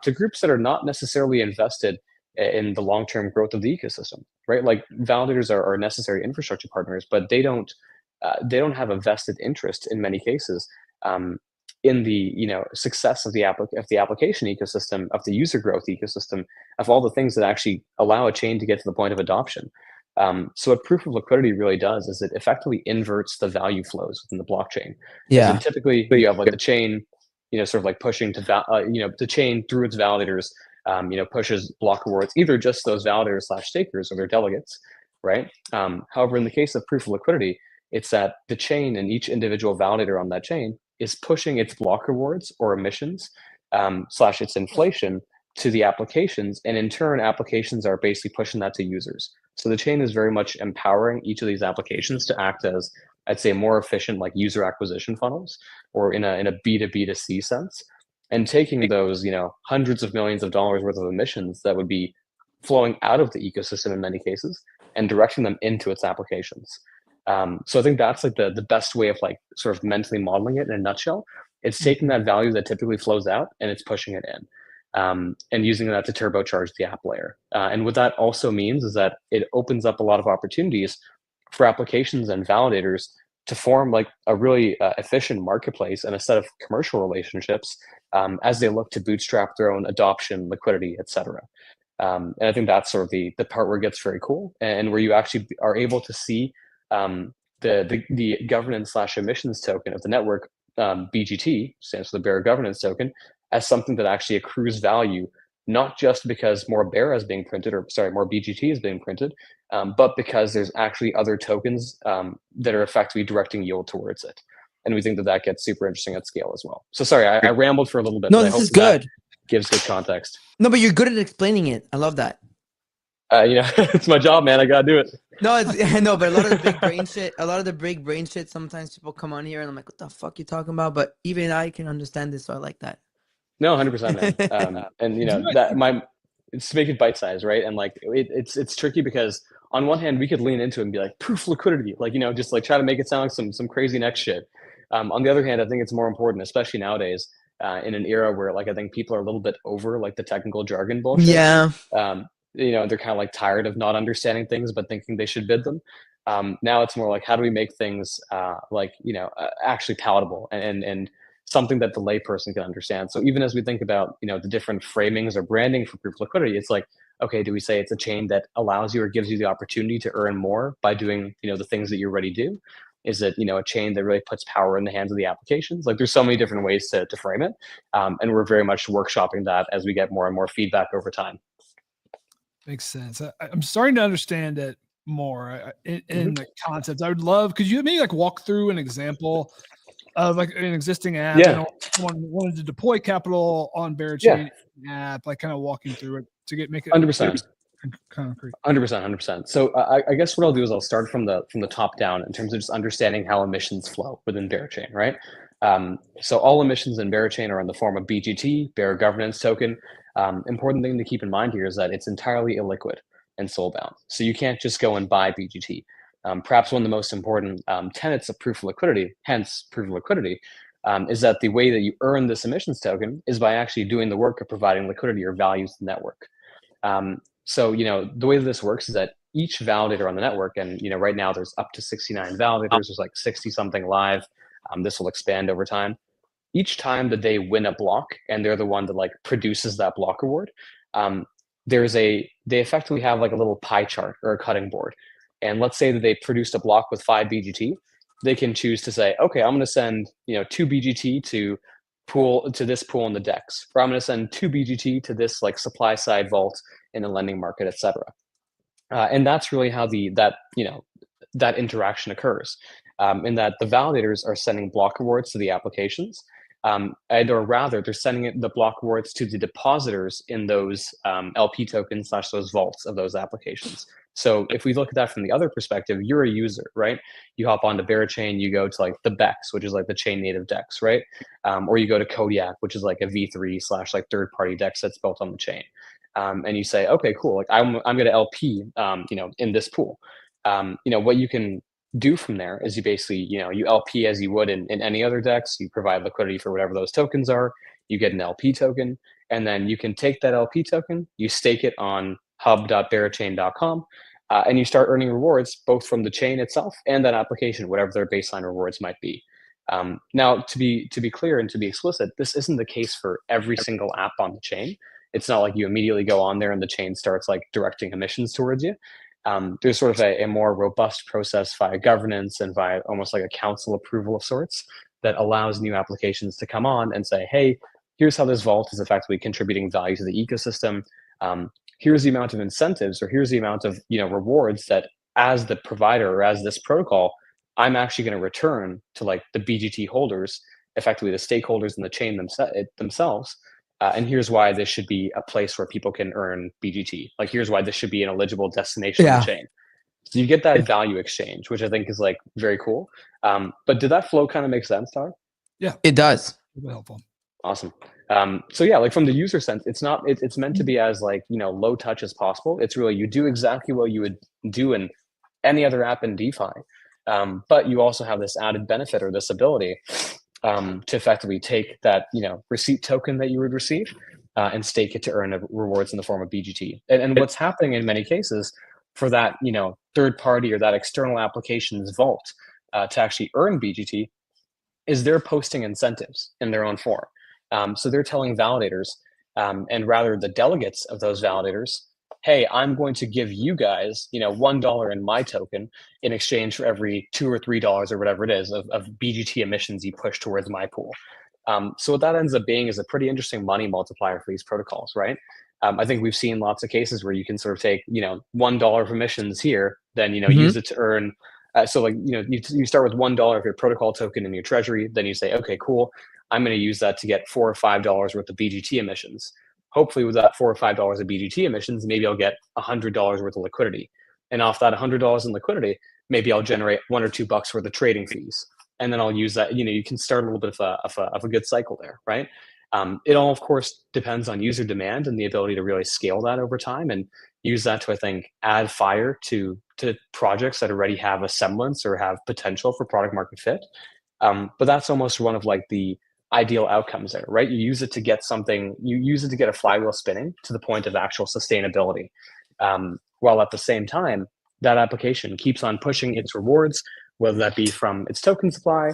to groups that are not necessarily invested in the long-term growth of the ecosystem, right? Like validators are necessary infrastructure partners, but they don't have a vested interest in many cases in the success of the application ecosystem, of the user growth ecosystem, of all the things that actually allow a chain to get to the point of adoption. So what proof of liquidity really does is it effectively inverts the value flows within the blockchain. Yeah. So typically you have like the chain, sort of like pushing to the chain through its validators, pushes block rewards, either just those validators/stakers or their delegates, right? However, in the case of proof of liquidity, it's that the chain and each individual validator on that chain is pushing its block rewards or emissions / its inflation to the applications, and in turn, applications are basically pushing that to users. So the chain is very much empowering each of these applications to act as, I'd say, more efficient like user acquisition funnels, or in a B2B2C sense, and taking those hundreds of millions of dollars worth of emissions that would be flowing out of the ecosystem in many cases and directing them into its applications. So I think that's like the best way of like sort of mentally modeling it in a nutshell. It's taking that value that typically flows out and it's pushing it in. And using that to turbocharge the app layer. And what that also means is that it opens up a lot of opportunities for applications and validators to form like a really efficient marketplace and a set of commercial relationships as they look to bootstrap their own adoption, liquidity, etc. And I think that's sort of the part where it gets very cool, and where you actually are able to see the governance / emissions token of the network, BGT, stands for the Bearer Governance Token, as something that actually accrues value, not just because more Bear is being printed, more BGT is being printed, but because there's actually other tokens that are effectively directing yield towards it. And we think that gets super interesting at scale as well. So sorry, I rambled for a little bit. No, but this I hope is good. That gives good context. No, but you're good at explaining it. I love that. It's my job, man. I gotta do it. No, I know, but a lot of the big brain shit, sometimes people come on here and I'm like, what the fuck you talking about? But even I can understand this, so I like that. No, 100%, man. And it's make it bite size, right? And like it's tricky because on one hand we could lean into it and be like proof liquidity, like just like try to make it sound like some crazy next shit. On the other hand, I think it's more important, especially nowadays, in an era where like I think people are a little bit over like the technical jargon bullshit. Yeah. They're kind of like tired of not understanding things but thinking they should bid them. Now it's more like, how do we make things actually palatable and something that the layperson can understand. So even as we think about the different framings or branding for proof liquidity, it's like, okay, do we say it's a chain that allows you or gives you the opportunity to earn more by doing the things that you already do? Is it a chain that really puts power in the hands of the applications? Like there's so many different ways to frame it, and we're very much workshopping that as we get more and more feedback over time. Makes sense. I'm starting to understand it more in the concepts. I would love, could you maybe like walk through an example of like an existing app? Yeah. Someone wanted to deploy capital on BeChain app, like kind of walking through it to make it 100%. concrete. 100%. So I guess what I'll do is I'll start from the top down in terms of just understanding how emissions flow within BeChain, right? So all emissions in BeChain are in the form of BGT, Bearer Governance Token. Important thing to keep in mind here is that it's entirely illiquid and soul bound. So you can't just go and buy BGT. Perhaps one of the most important tenets of proof of liquidity, hence proof of liquidity, is that the way that you earn this emissions token is by actually doing the work of providing liquidity or value to the network. So the way that this works is that each validator on the network, and right now there's up to 69 validators, there's like 60 something live. This will expand over time. Each time that they win a block and they're the one that like produces that block reward, they effectively have like a little pie chart or a cutting board. And let's say that they produced a block with 5 BGT, they can choose to say, okay, I'm going to send 2 BGT to this pool in the DEX, or I'm going to send 2 BGT to this like supply side vault in the lending market, etc. And that's really how that interaction occurs. in that the validators are sending block rewards to the applications, or rather, they're sending the block rewards to the depositors in those LP tokens / those vaults of those applications. So if we look at that from the other perspective, you're a user, right? You hop onto BeChain, you go to like the BEX, which is like the chain native DEX, right? Or you go to Kodiak, which is like a V3 / like third party DEX that's built on the chain. And you say, okay, cool. Like I'm going to LP, in this pool. What you can do from there is you basically, you LP as you would in any other DEX. You provide liquidity for whatever those tokens are. You get an LP token, and then you can take that LP token, you stake it on hub.berachain.com, and you start earning rewards both from the chain itself and that application, whatever their baseline rewards might be. Now, to be clear and to be explicit, this isn't the case for every single app on the chain. It's not like you immediately go on there and the chain starts like directing emissions towards you. There's sort of a more robust process via governance and via almost like a council approval of sorts that allows new applications to come on and say, hey, here's how this vault is effectively contributing value to the ecosystem. Here's the amount of incentives, or here's the amount of rewards that as the provider or as this protocol, I'm actually going to return to like the BGT holders, effectively the stakeholders in the chain themselves. And here's why this should be a place where people can earn BGT. Like here's why this should be an eligible destination on the chain. So you get that value exchange, which I think is like very cool. But did that flow kind of make sense, Tyler? Yeah, it does. Helpful. Awesome. So yeah, like from the user sense, it's meant to be as like, low touch as possible. It's really, you do exactly what you would do in any other app in DeFi. But you also have this added benefit or this ability to effectively take that, receipt token that you would receive and stake it to earn rewards in the form of BGT. And what's happening in many cases for that, third party or that external application's vault to actually earn BGT is they're posting incentives in their own form. So they're telling validators, and rather the delegates of those validators, hey, I'm going to give you guys, $1 in my token in exchange for every $2 or $3 or whatever it is of BGT emissions you push towards my pool. So what that ends up being is a pretty interesting money multiplier for these protocols, right? I think we've seen lots of cases where you can sort of take, $1 of emissions here, then, use it to earn. So like, you start with $1 of your protocol token in your treasury, then you say, okay, cool. I'm going to use that to get $4 or $5 worth of BGT emissions. Hopefully with that $4 or $5 of BGT emissions, maybe I'll get $100 worth of liquidity. And off that $100 in liquidity, maybe I'll generate $1 or $2 worth of trading fees. And then I'll use that, you can start a little bit of a good cycle there, right? It all, of course, depends on user demand and the ability to really scale that over time and use that to, I think, add fire to projects that already have a semblance or have potential for product market fit. But that's almost one of like the ideal outcomes there, right? You use it to get something, you use it to get a flywheel spinning to the point of actual sustainability. While at the same time, that application keeps on pushing its rewards, whether that be from its token supply,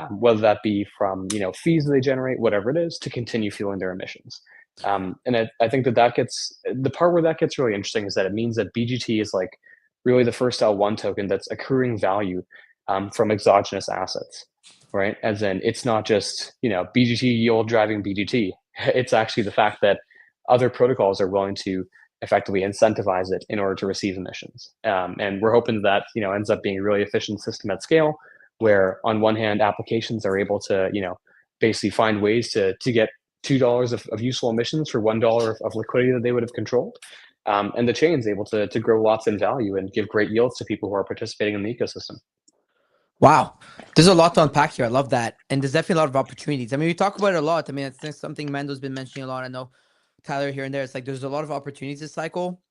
whether that be from fees that they generate, whatever it is, to continue fueling their emissions. And I think that gets, the part where that gets really interesting is that it means that BGT is like really the first L1 token that's accruing value from exogenous assets, right? As in, it's not just BGT yield driving BGT. It's actually the fact that other protocols are willing to effectively incentivize it in order to receive emissions. And we're hoping that ends up being a really efficient system at scale, where on one hand, applications are able to basically find ways to get $2 of useful emissions for $1 of liquidity that they would have controlled. And the chain's able to grow lots in value and give great yields to people who are participating in the ecosystem. Wow. There's a lot to unpack here. I love that. And there's definitely a lot of opportunities. I mean, we talk about it a lot. I mean, it's something Mando's been mentioning a lot. I know Tyler here and there. It's like there's a lot of opportunities this cycle,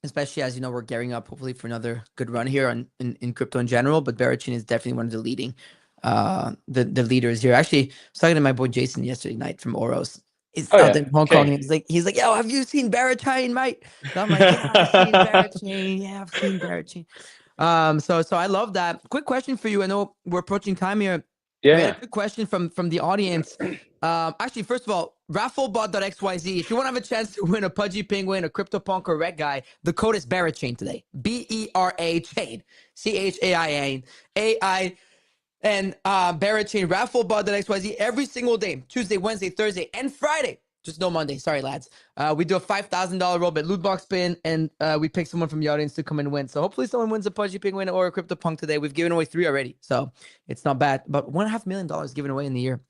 especially as we're gearing up hopefully for another good run here in crypto in general. But BeChain is definitely one of the leading the leaders here. Actually, I was talking to my boy Jason yesterday night from Oros. He's out in Hong Kong. And he's like, yo, have you seen BeChain, mate? And I'm like, yeah, I've seen BeChain. Yeah, I've seen BeChain. So I love that. Quick question for you. I know we're approaching time here. Yeah. We had a quick question from the audience. Actually, first of all, rafflebot.xyz. If you want to have a chance to win a Pudgy Penguin, a CryptoPunk, or Red Guy, the code is BeRaChain today. BERA Chain. CHAIN. AI. And BeRaChain, rafflebot.xyz every single day, Tuesday, Wednesday, Thursday, and Friday. Just no Monday. Sorry, lads. We do a $5,000 Robit loot box spin, and we pick someone from the audience to come and win. So hopefully someone wins a Pudgy Penguin or a CryptoPunk today. We've given away 3 already, so it's not bad. About $1.5 million given away in the year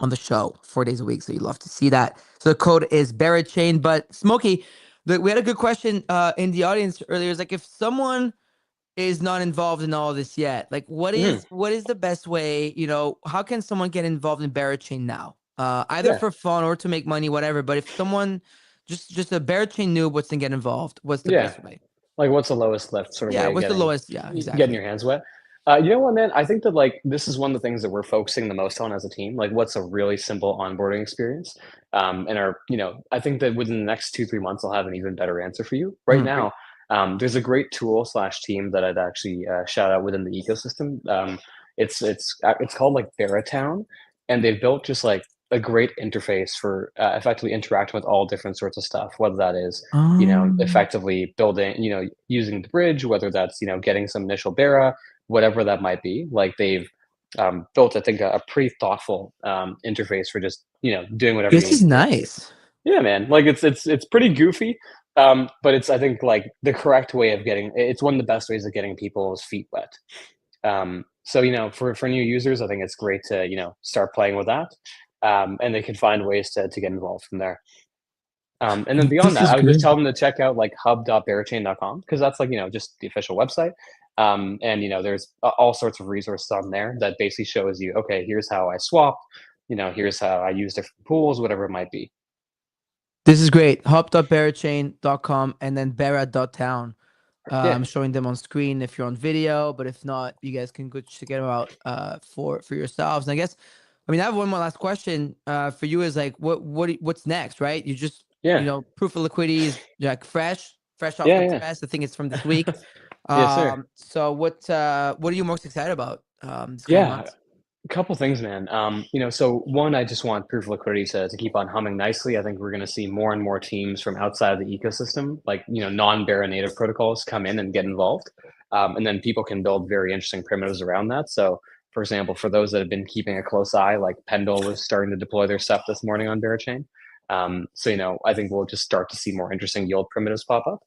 on the show, 4 days a week. So you'd love to see that. So the code is BeChain. But Smokey, we had a good question in the audience earlier. It's like, if someone is not involved in all of this yet, like what is the best way? How can someone get involved in BeChain now? Either for fun or to make money, whatever. But if someone just a BeChain noob wants to get involved, what's the best way? Like, what's the lowest lift sort of way? What's the lowest? Yeah, exactly. Getting your hands wet. You know what, man? I think that like this is one of the things that we're focusing the most on as a team. Like, what's a really simple onboarding experience? And I think that within the next 2-3 months, I'll have an even better answer for you. Right now, there's a great tool / team that I'd actually shout out within the ecosystem. It's called like Veritown, and they've built just like a great interface for effectively interacting with all different sorts of stuff, whether that is, effectively building, using the bridge, whether that's, getting some initial Bera, whatever that might be. Like, they've built, I think, a pretty thoughtful interface for just, doing whatever. This is nice. Yeah, man. Like, it's pretty goofy. But it's, I think, like the correct way of it's one of the best ways of getting people's feet wet. So, for new users, I think it's great to, start playing with that. And they can find ways to get involved from there. And then beyond that, I would just tell them to check out like hub.bearchain.com, because that's like, just the official website. And, there's all sorts of resources on there that basically shows you, okay, here's how I swap, here's how I use different pools, whatever it might be. This is great. hub.bearchain.com and then bera.town. I'm showing them on screen if you're on video, but if not, you guys can go check them out for yourselves. And I guess, I have one more last question for you. Is like, what's next, right? You just, proof of liquidity is like fresh off the press. I think it's from this week. Yes, sir. So what are you most excited about? This coming months? A couple things, man. So one, I just want proof of liquidity to keep on humming nicely. I think we're going to see more and more teams from outside of the ecosystem, like, non-Bera native protocols, come in and get involved. And then people can build very interesting primitives around that. So, for example, for those that have been keeping a close eye, like Pendle was starting to deploy their stuff this morning on BeChain. So, I think we'll just start to see more interesting yield primitives pop up.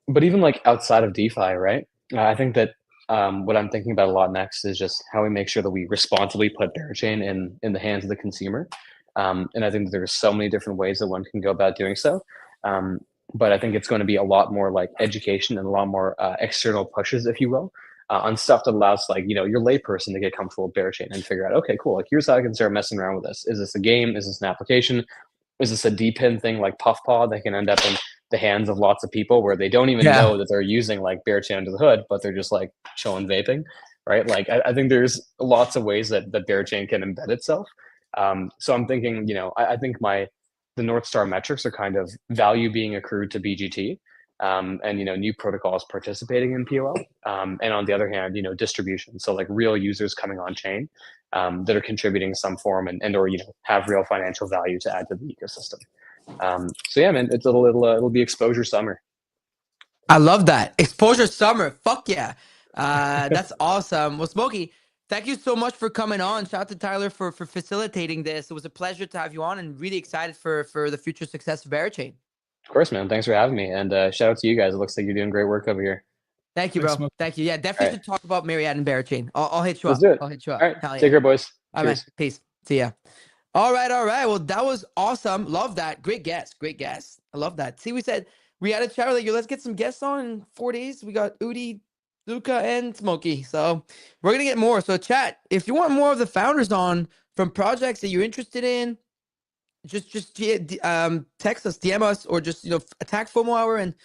But even like outside of DeFi, right? I think that what I'm thinking about a lot next is just how we make sure that we responsibly put BeChain in the hands of the consumer. And I think that there's so many different ways that one can go about doing so. But I think it's going to be a lot more like education and a lot more external pushes, if you will, on stuff that allows like, your layperson to get comfortable with BeChain and figure out, okay, cool, like here's how I can start messing around with this. Is this a game? Is this an application? Is this a DPIN thing like Puffpaw that can end up in the hands of lots of people where they don't even know that they're using like BeChain under the hood, but they're just like chilling vaping, right? Like, I think there's lots of ways that BeChain can embed itself. So I'm thinking, I think the North Star metrics are kind of value being accrued to BGT, and, new protocols participating in POL. And on the other hand, distribution. So like real users coming on chain that are contributing some form and or, have real financial value to add to the ecosystem. So yeah, man, it'll be exposure summer. I love that. Exposure summer. Fuck yeah. That's awesome. Well, Smokey, thank you so much for coming on. Shout out to Tyler for facilitating this. It was a pleasure to have you on, and really excited for the future success of BeChain. Of course, man. Thanks for having me. And shout out to you guys. It looks like you're doing great work over here. Thank you, bro. Thank you. Yeah, definitely should talk about Myriad and BeChain. I'll hit you Let's up. do it. I'll hit you up. All right. Take care, boys. All right, man. Peace. See ya. All right. Well, that was awesome. Love that. Great guest. I love that. See, we had a chat with you. Let's get some guests on in 4 days. We got Udi, Luca, and Smokey. So we're going to get more. So chat, if you want more of the founders on from projects that you're interested in, just text us, DM us, or just, attack FOMO Hour and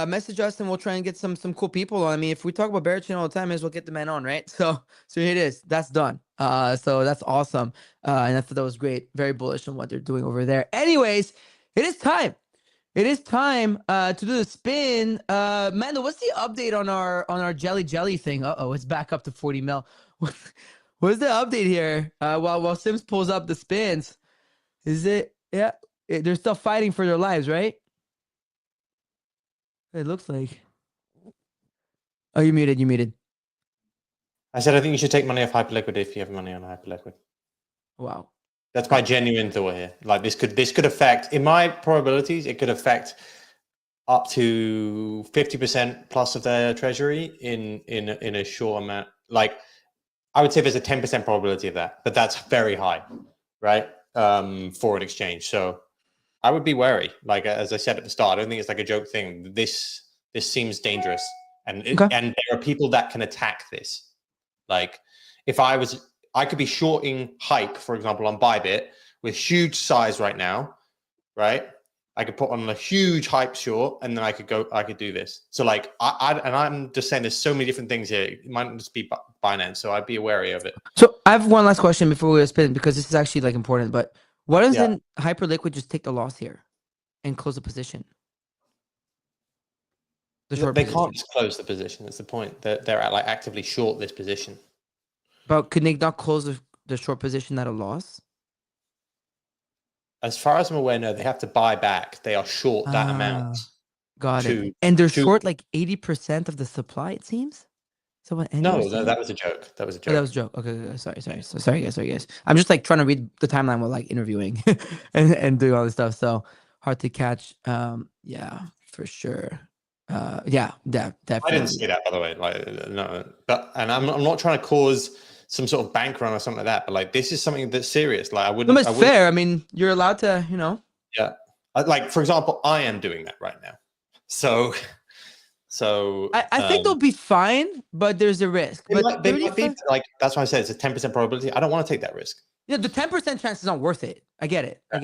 message us, and we'll try and get some cool people on. If we talk about BeChain all the time, we'll get the man on, right? So here it is. That's done. So that's awesome. And I thought that was great. Very bullish on what they're doing over there. Anyways, it is time. To do the spin. Mando, what's the update on our jelly thing? It's back up to 40 mil. What's the update here? While Sims pulls up the spins, is it? Yeah, they're still fighting for their lives, right? It looks like. Oh, you muted. I said I think you should take money off Hyperliquid if you have money on Hyperliquid. Wow. That's my genuine thought here. Like this could affect, in my probabilities, it could affect up to 50% plus of their treasury in a short amount. Like I would say there's a 10% probability of that, but that's very high, right? For an exchange. So I would be wary. Like as I said at the start, I don't think it's like a joke thing. This seems dangerous, and and there are people that can attack this. Like if I could be shorting hype, for example, on Bybit with huge size right now, right? I could put on a huge hype short, and then I could do this. So like, I'm just saying, there's so many different things here. It might just be Binance, so I'd be wary of it. So I have one last question before we spin, because this is actually like important. But why doesn't Hyperliquid just take the loss here and close the position? The short They position. can't just close the position. That's the point. They're like actively short this position. But could they not close the short position at a loss? As far as I'm aware, no, they have to buy back. They are short that amount. Got it. And they're short like 80% of the supply, it seems. So what? No, that was a joke. That was a joke. Oh, that was a joke. Okay, sorry, guys. I'm just like trying to read the timeline while like interviewing and doing all this stuff. So hard to catch. Yeah, for sure. Yeah, definitely. I didn't say that, by the way. Like, no, but I'm not trying to cause some sort of bank run or something like that. But like, this is something that's serious. Like, I wouldn't. No, it's fair. I mean, you're allowed to, you know. Yeah, like for example, I am doing that right now. So I think they'll be fine, but there's a risk. They might be, like, that's why I said it's a 10% probability. I don't want to take that risk. Yeah, the 10% chance is not worth it. I get it. I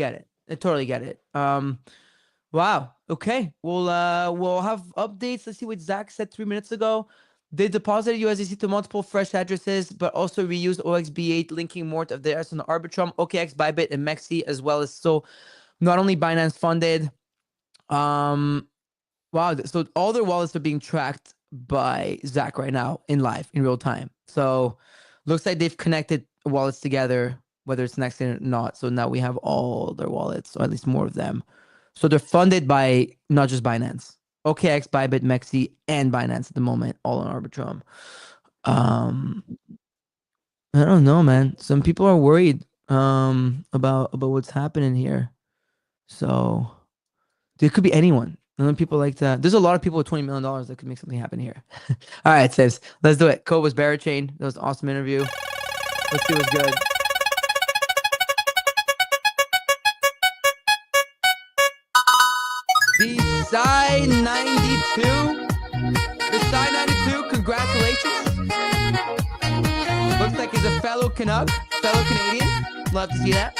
totally get it. Wow. Okay. We'll have updates. Let's see what Zach said 3 minutes ago. They deposited USDC to multiple fresh addresses, but also reused OXB8, linking more of theirs on the Arbitrum, OKX, Bybit, and Mexi, as well as so not only Binance funded. Wow. So all their wallets are being tracked by Zach right now in real time. So looks like they've connected wallets together, whether it's next or not. So now we have all their wallets, or at least more of them. So they're funded by not just Binance, OKX, Bybit, Mexi, and Binance at the moment, all on Arbitrum. I don't know, man. Some people are worried about what's happening here. So there could be anyone. And then people like that. There's a lot of people with $20 million that could make something happen here. All right, Sibs, let's do it. Kobe was BeChain. That was an awesome interview. Let's see what's good. BeChain 92. BeChain 92, congratulations. Looks like he's a fellow Canuck, fellow Canadian. Love to see that.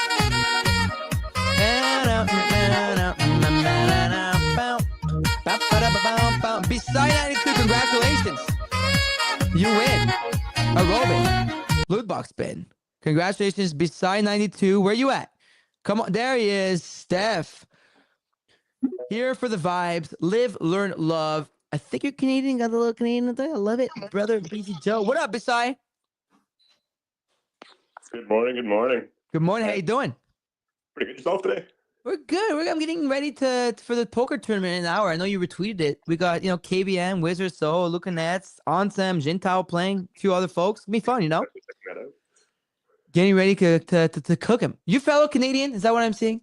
BeChain 92, congratulations. You win a Robin loot box spin. Congratulations, BeChain 92. Where you at? Come on, there he is, Steph. Here for the vibes. Live, learn, love. I think you're Canadian. Got a little Canadian there. I love it. Brother, BC Joe. What up, BeChain? Good morning. Good morning. Good morning. How you doing? Pretty good yourself today. We're good. I'm getting ready for the poker tournament in an hour. I know you retweeted it. We got, KBM, Wizard Soul, Luca Nets, Onsem, Jintao playing, a few other folks. It'll be fun, Getting ready to cook him. You fellow Canadian? Is that what I'm seeing?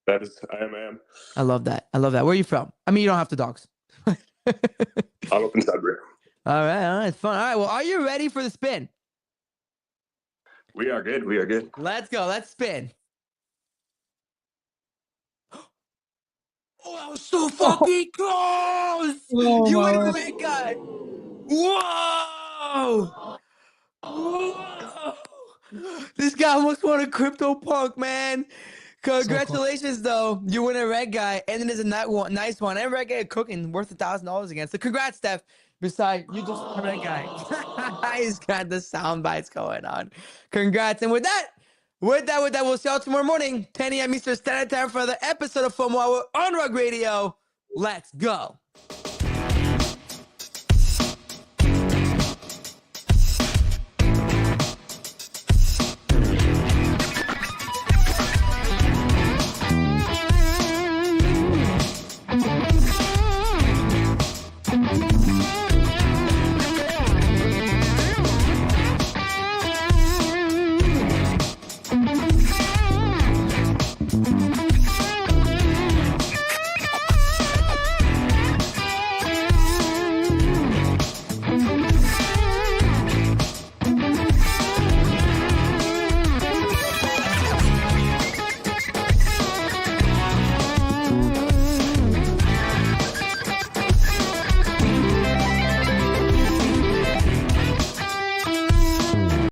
That is, I am. I love that. Where are you from? I mean, you don't have to dogs. I'm up in Sudbury. All right. Fun. All right. Well, are you ready for the spin? We are good. Let's go. Let's spin. Oh, that was so fucking close! You went with that guy. Whoa! This guy almost won a CryptoPunk, man. Congratulations, though. You win a red guy, and then there's a nice one. And red guy cooking worth $1,000 again. So congrats, Steph. Besides, you just won a red guy. He's got the sound bites going on. Congrats. And with that, we'll see y'all tomorrow morning, 10 a.m. Eastern Standard Time for the episode of FOMO Hour on Rug Radio. Let's go.